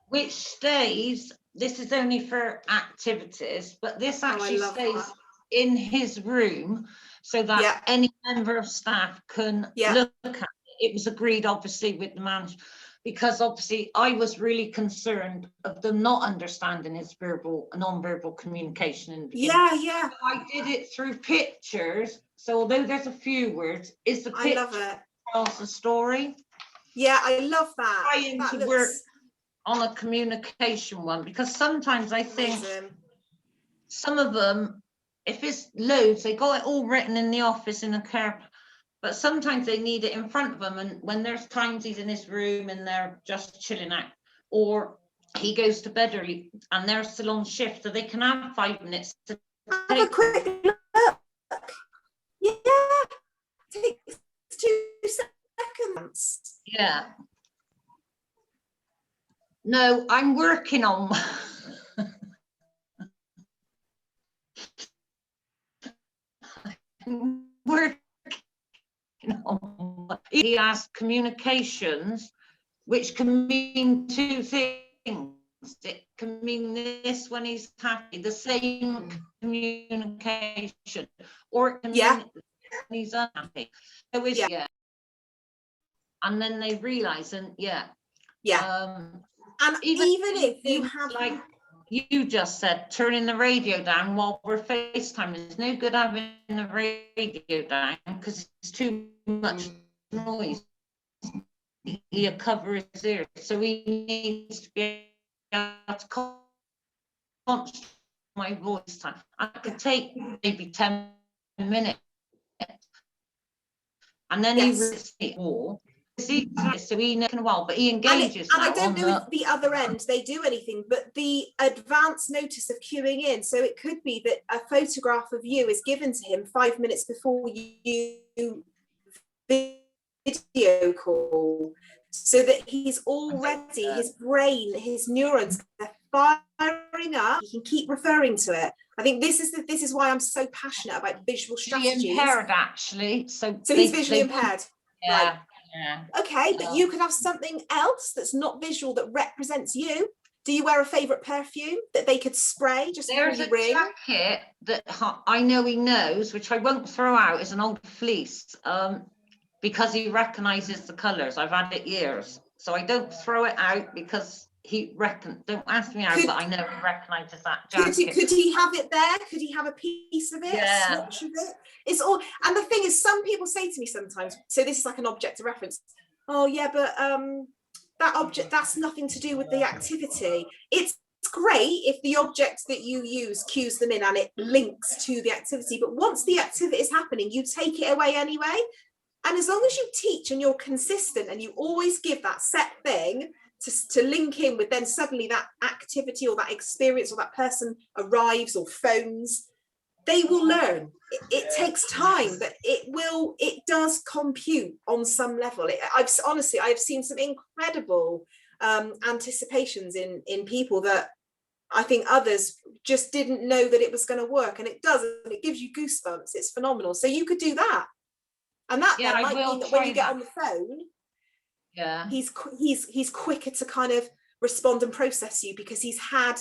Which stays, this is only for activities, but this actually stays in his room so that any member of staff can look at it. It was agreed obviously with the manager, because obviously I was really concerned of them not understanding his non-verbal communication in the beginning. So I did it through pictures, so although there's a few words, is the picture tells the story. Yeah, I love that. Trying to work on a communication one, because sometimes I think some of them, if it's loads, they got it all written in the office in a care, but sometimes they need it in front of them, and when there's times he's in his room and they're just chilling out, or he goes to bed early and they're still on shift, so they can have 5 minutes to have a quick look. Yeah, takes 2 seconds. Yeah. No, I'm working on he has communications, which can mean 2 things. It can mean this when he's happy, the same communication, or it can mean when he's unhappy. So it's, and then they realize, and and even if you have, like you just said, turning the radio down while we're FaceTime, there's no good having the radio down because it's too much noise. He'll cover his ears, so he needs to be able to concentrate my voice time. I could take maybe 10 minutes, and then he would say more. so he knows in a while, but he engages and I now don't on know if the other end they do anything, but the advance notice of queuing in. So it could be that a photograph of you is given to him 5 minutes before you video call, so that he's already, his brain, his neurons, they're firing up. He can keep referring to it. I think this is why I'm so passionate about visual strategies. Impaired, actually. So he's visually impaired. Yeah, right. Yeah. Okay, but you could have something else that's not visual that represents you. Do you wear a favourite perfume that they could spray just before you ring? There's a jacket that I know he knows, which I won't throw out, is an old fleece, because he recognises the colours. I've had it years, so I don't throw it out because don't ask me how, but I know he recognises that jacket. Could he have it there? Could he have a piece of it, yeah. a swatch of it? It's all, and the thing is, some people say to me sometimes, so this is like an object of reference. Oh yeah, but that object, that's nothing to do with the activity. It's great if the object that you use cues them in and it links to the activity, but once the activity is happening, you take it away anyway. And as long as you teach and you're consistent and you always give that set thing to link in with, then suddenly that activity or that experience or that person arrives or phones, they will learn. It takes time, but it does compute on some level. I've seen some incredible anticipations in people that I think others just didn't know that it was going to work, and it does, and it gives you goosebumps. It's phenomenal. So you could do that, and that might mean that when you get on the phone, he's quicker to kind of respond and process you because he's had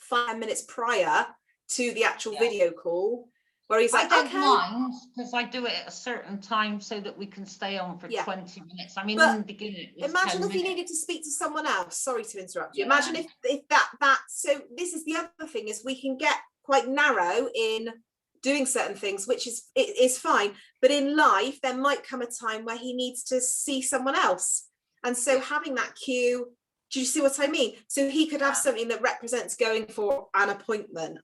5 minutes prior to the actual video call where he's like, I don't mind, because I do it at a certain time so that we can stay on for 20 minutes. I mean, in the beginning, imagine if you needed to speak to someone else. Sorry to interrupt you. Imagine if that. So this is the other thing, is we can get quite narrow in doing certain things, which is fine. But in life, there might come a time where he needs to see someone else, and so having that cue. Do you see what I mean? So he could have something that represents going for an appointment,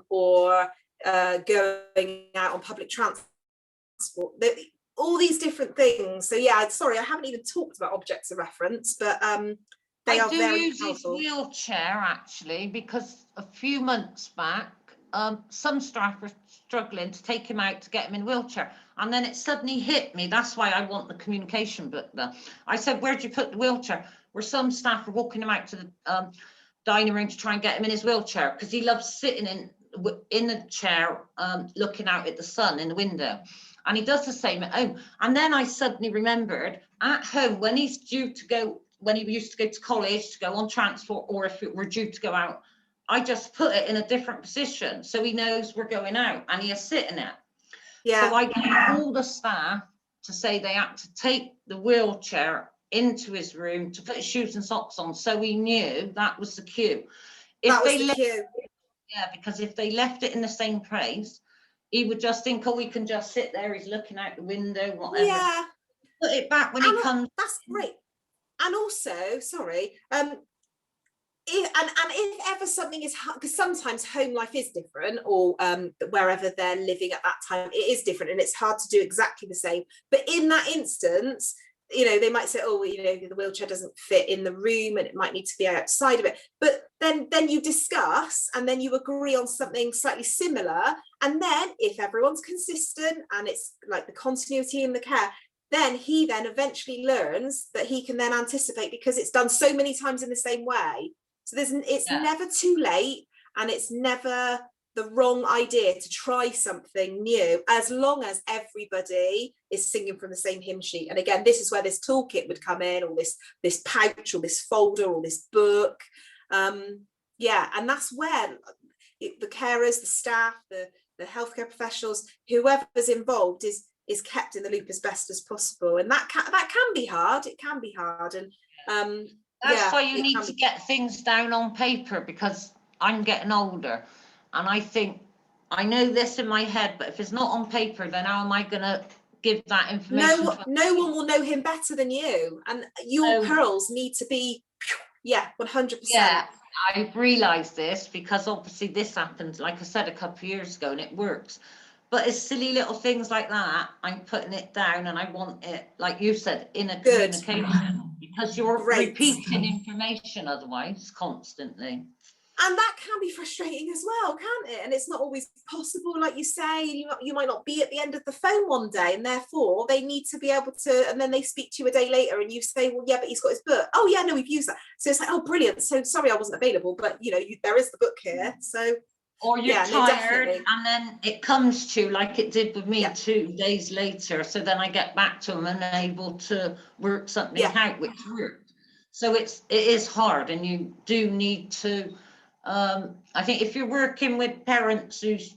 or going out on public transport, all these different things. So yeah, sorry, I haven't even talked about objects of reference, but they are very powerful. I do use his wheelchair, actually, because a few months back, some staff were struggling to take him out to get him in a wheelchair, and then it suddenly hit me. That's why I want the communication book there. I said, where'd you put the wheelchair? Where some staff were walking him out to the dining room to try and get him in his wheelchair, because he loves sitting in the chair, looking out at the sun in the window, and he does the same at home. And then I suddenly remembered, at home, when he's due to go, when he used to go to college, to go on transport, or if it were due to go out, I just put it in a different position so he knows we're going out and he is sitting it. So I get all the staff to say they had to take the wheelchair into his room to put his shoes and socks on, so he knew that was the cue. Because if they left it in the same place, he would just think, oh, he can just sit there, he's looking out the window, whatever. Put it back when he comes. That's great. And also, sorry, if ever something is hard, because sometimes home life is different, or wherever they're living at that time, it is different, and it's hard to do exactly the same. But in that instance, they might say, oh, the wheelchair doesn't fit in the room and it might need to be outside of it. But then you discuss, and then you agree on something slightly similar. And then if everyone's consistent and it's like the continuity in the care, then he then eventually learns that he can then anticipate, because it's done so many times in the same way. So it's never too late, and it's never the wrong idea to try something new, as long as everybody is singing from the same hymn sheet. And again, this is where this toolkit would come in, or this pouch, or this folder, or this book. And that's where the carers, the staff, the healthcare professionals, whoever's involved is kept in the loop as best as possible. And that can be hard. It can be hard. And that's why you need to get things down on paper, because I'm getting older. And I think, I know this in my head, but if it's not on paper, then how am I going to give that information? No one will know him better than you. And your pearls need to be, 100%. Yeah, I've realised this, because obviously this happened, like I said, a couple of years ago, and it works. But it's silly little things like that. I'm putting it down, and I want it, like you said, in a Good. communication, because you're Great. repeating information otherwise constantly. And that can be frustrating as well, can't it? And it's not always possible, like you say. You might not be at the end of the phone one day, and therefore they need to be able to, and then they speak to you a day later and you say, well, yeah, but he's got his book. Oh yeah, no, we've used that. So it's like, oh, brilliant. So sorry, I wasn't available, but you know, there is the book here. So Or you're yeah, tired, no, and then it comes to, like it did with me, yeah. 2 days later. So then I get back to them and able to work something out, which worked. So it is hard, and you do need to. I think if you're working with parents whose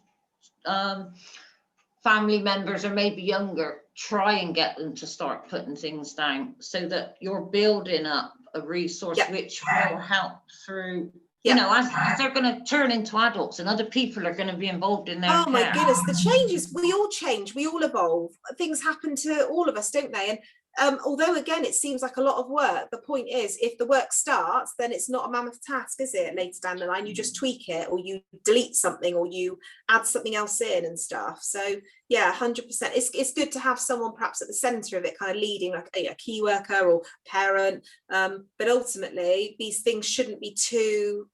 family members are maybe younger, try and get them to start putting things down, so that you're building up a resource which will help through. You know, as they're going to turn into adults, and other people are going to be involved in their care. My goodness, the changes, we all change, we all evolve. Things happen to all of us, don't they? And although again, it seems like a lot of work, the point is, if the work starts, then it's not a mammoth task, is it? Later down the line, you just tweak it, or you delete something, or you add something else in and stuff. So yeah, 100%. It's good to have someone perhaps at the center of it, kind of leading, like a key worker or parent. But ultimately, these things shouldn't be too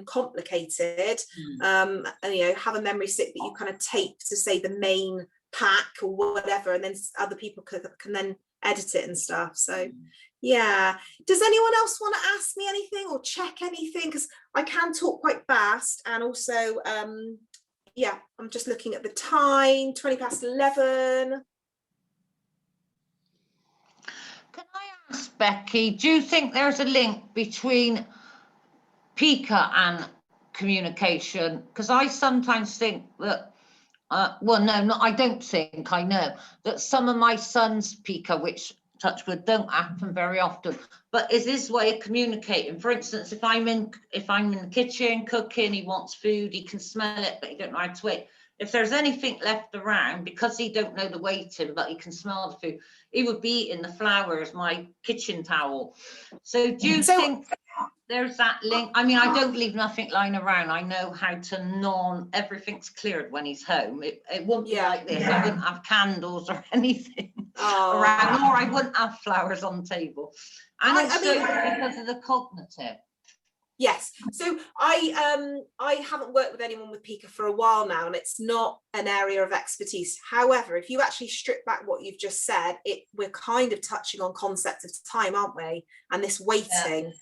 complicated. And have a memory stick that you kind of tape to say the main pack or whatever, and then other people can then edit it and stuff. So yeah, does anyone else want to ask me anything or check anything, because I can talk quite fast, and also I'm just looking at the time, 11:20. Can I ask, Becky, do you think there's a link between PICA and communication? Because I sometimes think that I don't think, I know that some of my son's PICA, which touch wood don't happen very often, but is his way of communicating. For instance, if I'm in the kitchen cooking, he wants food, he can smell it, but he don't know how to wait. If there's anything left around, because he don't know the waiting, but he can smell the food, he would be eating the flowers, my kitchen towel. So do you think there's that link? I mean, I don't leave nothing lying around. I know how to everything's cleared when he's home. It won't be like this. I wouldn't have candles or anything around, or I wouldn't have flowers on the table. And also because of the cognitive. Yes, so I haven't worked with anyone with PICA for a while now, and it's not an area of expertise. However, if you actually strip back what you've just said, we're kind of touching on concepts of time, aren't we? And this waiting,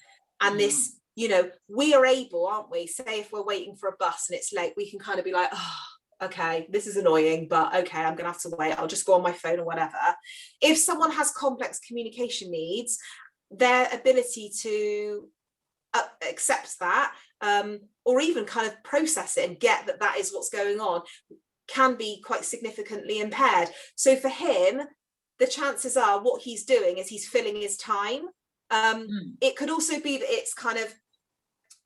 and this, we are able, aren't we? Say if we're waiting for a bus and it's late, we can kind of be like, oh, okay, this is annoying, but okay, I'm gonna have to wait. I'll just go on my phone or whatever. If someone has complex communication needs, their ability to accept that, or even kind of process it and get that is what's going on, can be quite significantly impaired. So for him, the chances are what he's doing is he's filling his time. It could also be that it's kind of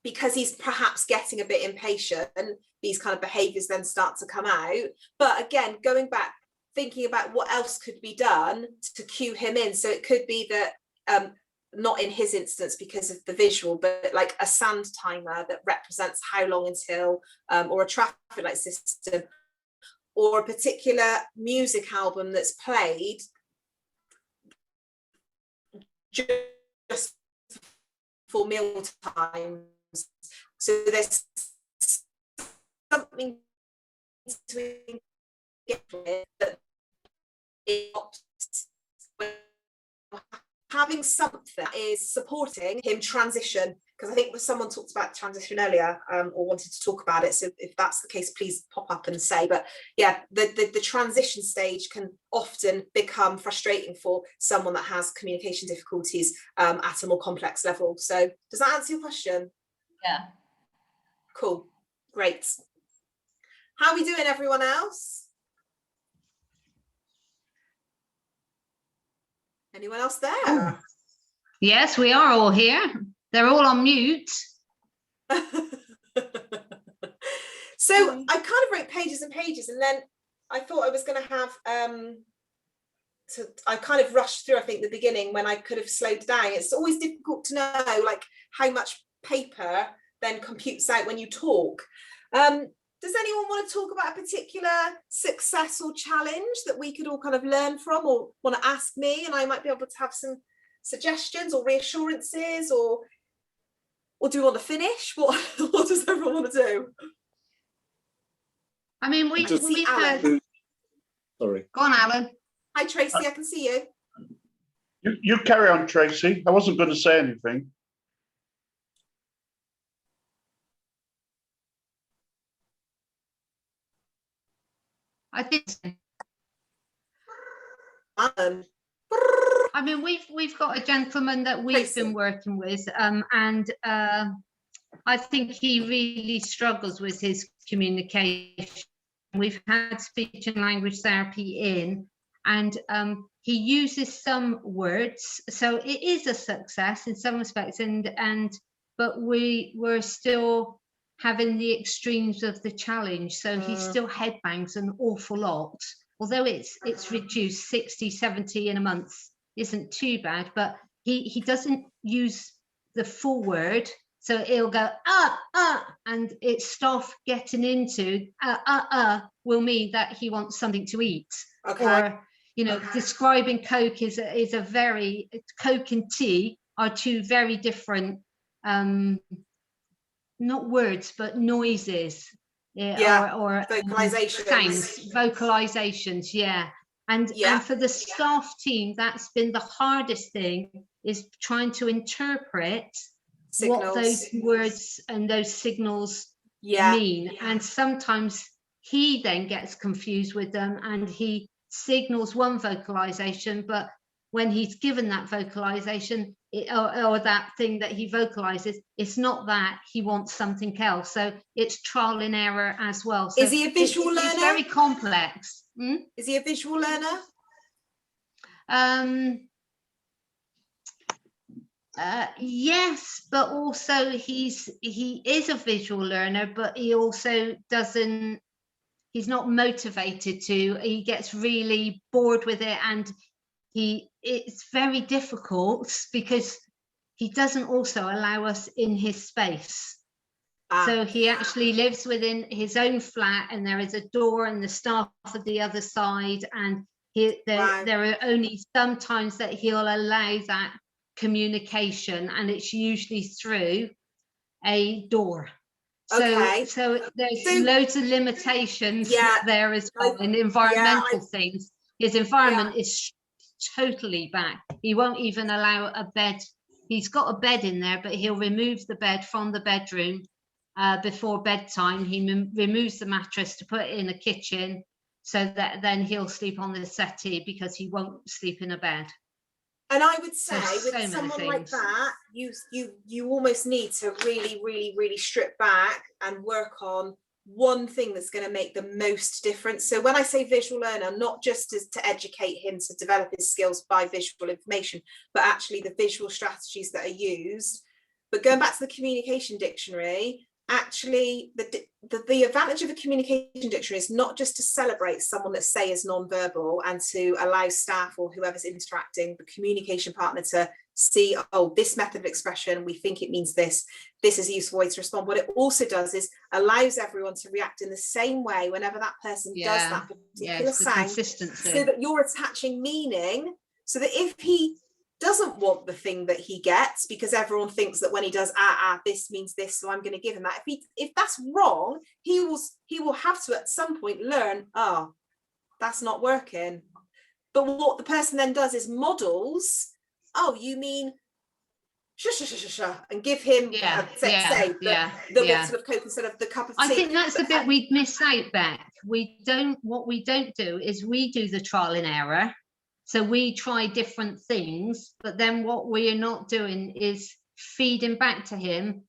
because he's perhaps getting a bit impatient, and these kind of behaviors then start to come out. But again, going back, thinking about what else could be done to cue him in. So it could be that not in his instance because of the visual, but like a sand timer that represents how long until, or a traffic light system, or a particular music album that's played just for meal times. So there's something to get with that having something that is supporting him transition, because I think someone talked about transition earlier, or wanted to talk about it. So if that's the case, please pop up and say. But yeah, the transition stage can often become frustrating for someone that has communication difficulties at a more complex level. So does that answer your question? Yeah. Cool, great. How are we doing, everyone else? Anyone else there? Oh. Yes, we are all here. They're all on mute. So I kind of wrote pages and pages, and then I thought I was going to have, so I kind of rushed through, I think, the beginning when I could have slowed down. It's always difficult to know like how much paper then computes out when you talk. does anyone want to talk about a particular success or challenge that we could all kind of learn from, or want to ask me, and I might be able to have some suggestions or reassurances, or do we want to finish? What does everyone want to do? I mean, we've heard. Sorry. Go on, Alan. Hi, Tracy, I can see you. You carry on, Tracy. I wasn't going to say anything. I did. I mean, we've got a gentleman that we've been working with, and I think he really struggles with his communication. We've had speech and language therapy in, and he uses some words, so it is a success in some respects, but we're still having the extremes of the challenge. So he still headbangs an awful lot, although it's reduced 60, 70 in a month isn't too bad, but he doesn't use the full word. So he'll go, and it's stuff getting into will mean that he wants something to eat. Okay. Or, you know, describing Coke is a very, Coke and tea are two very different, not words, but noises. Or vocalizations. Sounds, vocalizations, yeah. And for the staff team, that's been the hardest thing, is trying to interpret signals, what those words and those signals mean. And sometimes he then gets confused with them, and he signals one vocalization, but when he's given that vocalization or that thing that he vocalizes, it's not that, he wants something else. So it's trial and error as well. So is he a visual learner? It's very complex. Is he a visual learner? Yes, but also he is a visual learner, but he also he's not motivated to. He gets really bored with it, and it's very difficult because he doesn't also allow us in his space. So he actually lives within his own flat, and there is a door and the staff at the other side, and there are only sometimes that he'll allow that communication, and it's usually through a door. So there's loads of limitations there as well, and environmental things. His environment is totally back. He won't even allow a bed. He's got a bed in there, but he'll remove the bed from the bedroom before bedtime. He removes the mattress to put it in a kitchen, so that then he'll sleep on the settee, because he won't sleep in a bed. And I would say with someone like that, you almost need to really strip back and work on one thing that's going to make the most difference. So when I say visual learner, not just to educate him to develop his skills by visual information, but actually the visual strategies that are used. But going back to the communication dictionary, actually the advantage of a communication dictionary is not just to celebrate someone that say is non-verbal, and to allow staff or whoever's interacting, the communication partner, to see, oh, this method of expression, we think it means this is a useful way to respond. What it also does is allows everyone to react in the same way whenever that person does that particular sound, so that you're attaching meaning, so that if he doesn't want the thing that he gets, because everyone thinks that when he does this means this, so I'm going to give him that, if that's wrong, he will have to at some point learn, oh, that's not working. But what the person then does is models, oh, you mean and give him the bottle of Coke instead of the cup of tea. I think that's the bit we'd miss out, Beck. What we don't do is we do the trial and error. So we try different things, but then what we are not doing is feeding back to him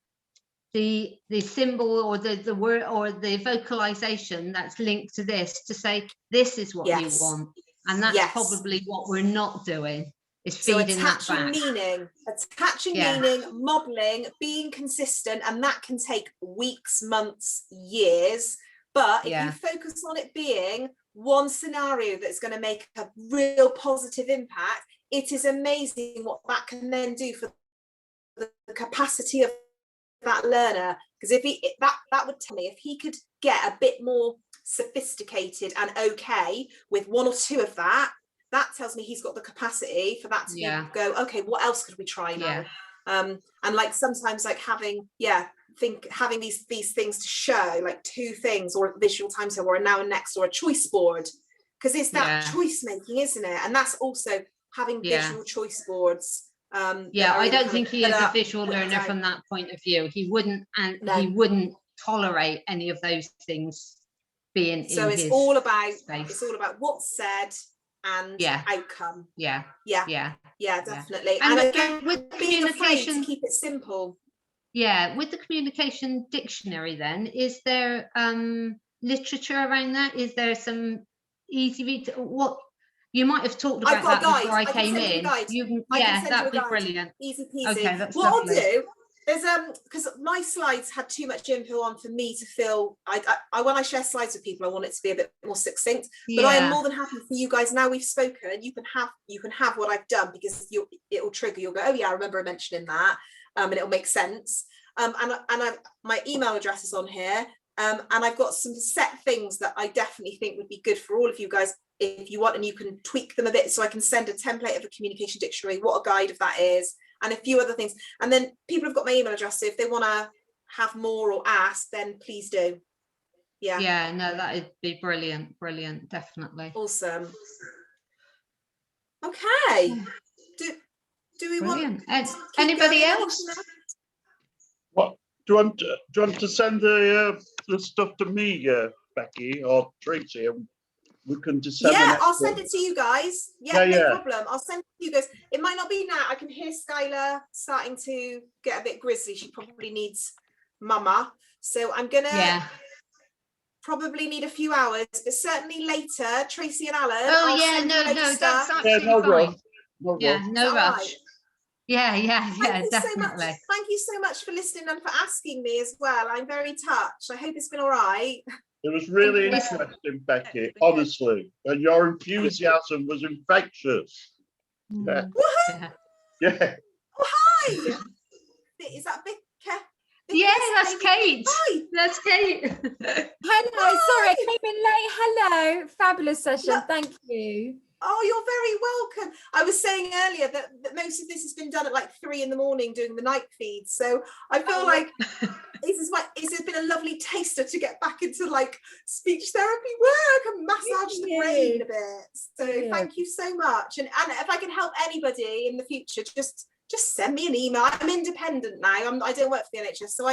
the symbol or the word or the vocalization that's linked to this, to say this is what you want, and that's probably what we're not doing, is feeding that back. Attaching meaning, modeling, being consistent, and that can take weeks, months, years. But if you focus on it being one scenario that's going to make a real positive impact, it is amazing what that can then do for the capacity of that learner, because if he that would tell me if he could get a bit more sophisticated and okay with one or two of that tells me he's got the capacity for that to go, okay, what else could we try now? And like sometimes like having these things to show, like 2 things or a visual timetable or a now and next or a choice board, because it's that choice making, isn't it? And that's also having visual choice boards. I don't think he is a visual learner from that point of view. He wouldn't, and he wouldn't tolerate any of those things being so in it's his all about space. It's all about what's said and outcome. Yeah, definitely. And again, with being afraid to communication, keep it simple. with the communication dictionary, then is there literature around that? Is there some easy read? What you might have talked about that before I came in. That'd be brilliant. Easy peasy. Okay, that's what lovely. I'll do is because my slides had too much info on for me to feel I when I share slides with people, I want it to be a bit more succinct. But I am more than happy for you guys, now we've spoken, you can have what I've done, because it will trigger, you'll go, oh yeah, I remember mentioning that, and it'll make sense. My email address is on here, and I've got some set things that I definitely think would be good for all of you guys if you want, and you can tweak them a bit, so I can send a template of a communication dictionary, what a guide of that is, and a few other things. And then people have got my email address, so if they want to have more or ask, then please do. No, that would be brilliant, definitely. Awesome. Okay, do we Brilliant. want anybody else? What do you want to send the stuff to me, Becky or Tracy, and we can just send I'll send it to you guys. No problem. I'll send it to you guys. It might not be now. I can hear Skylar starting to get a bit grizzly. She probably needs mama, so I'm gonna probably need a few hours, but certainly later, Tracy and Alan. That's absolutely fine. No rush. Right? Definitely. Thank you so much for listening and for asking me as well. I'm very touched. I hope it's been all right. It was really interesting, Becky, honestly, and your enthusiasm was infectious. Oh, hi. Is that Vicky? That's Kate. Hi. That's Kate. Hello. Sorry, I came in late. Hello. Fabulous session. Thank you. Oh, you're very welcome. I was saying earlier that most of this has been done at like 3 a.m. doing the night feed. So I feel like it's been a lovely taster to get back into like speech therapy work and massage the brain a bit. So thank you so much. And if I can help anybody in the future, just send me an email. I'm independent now. I don't work for the NHS, so I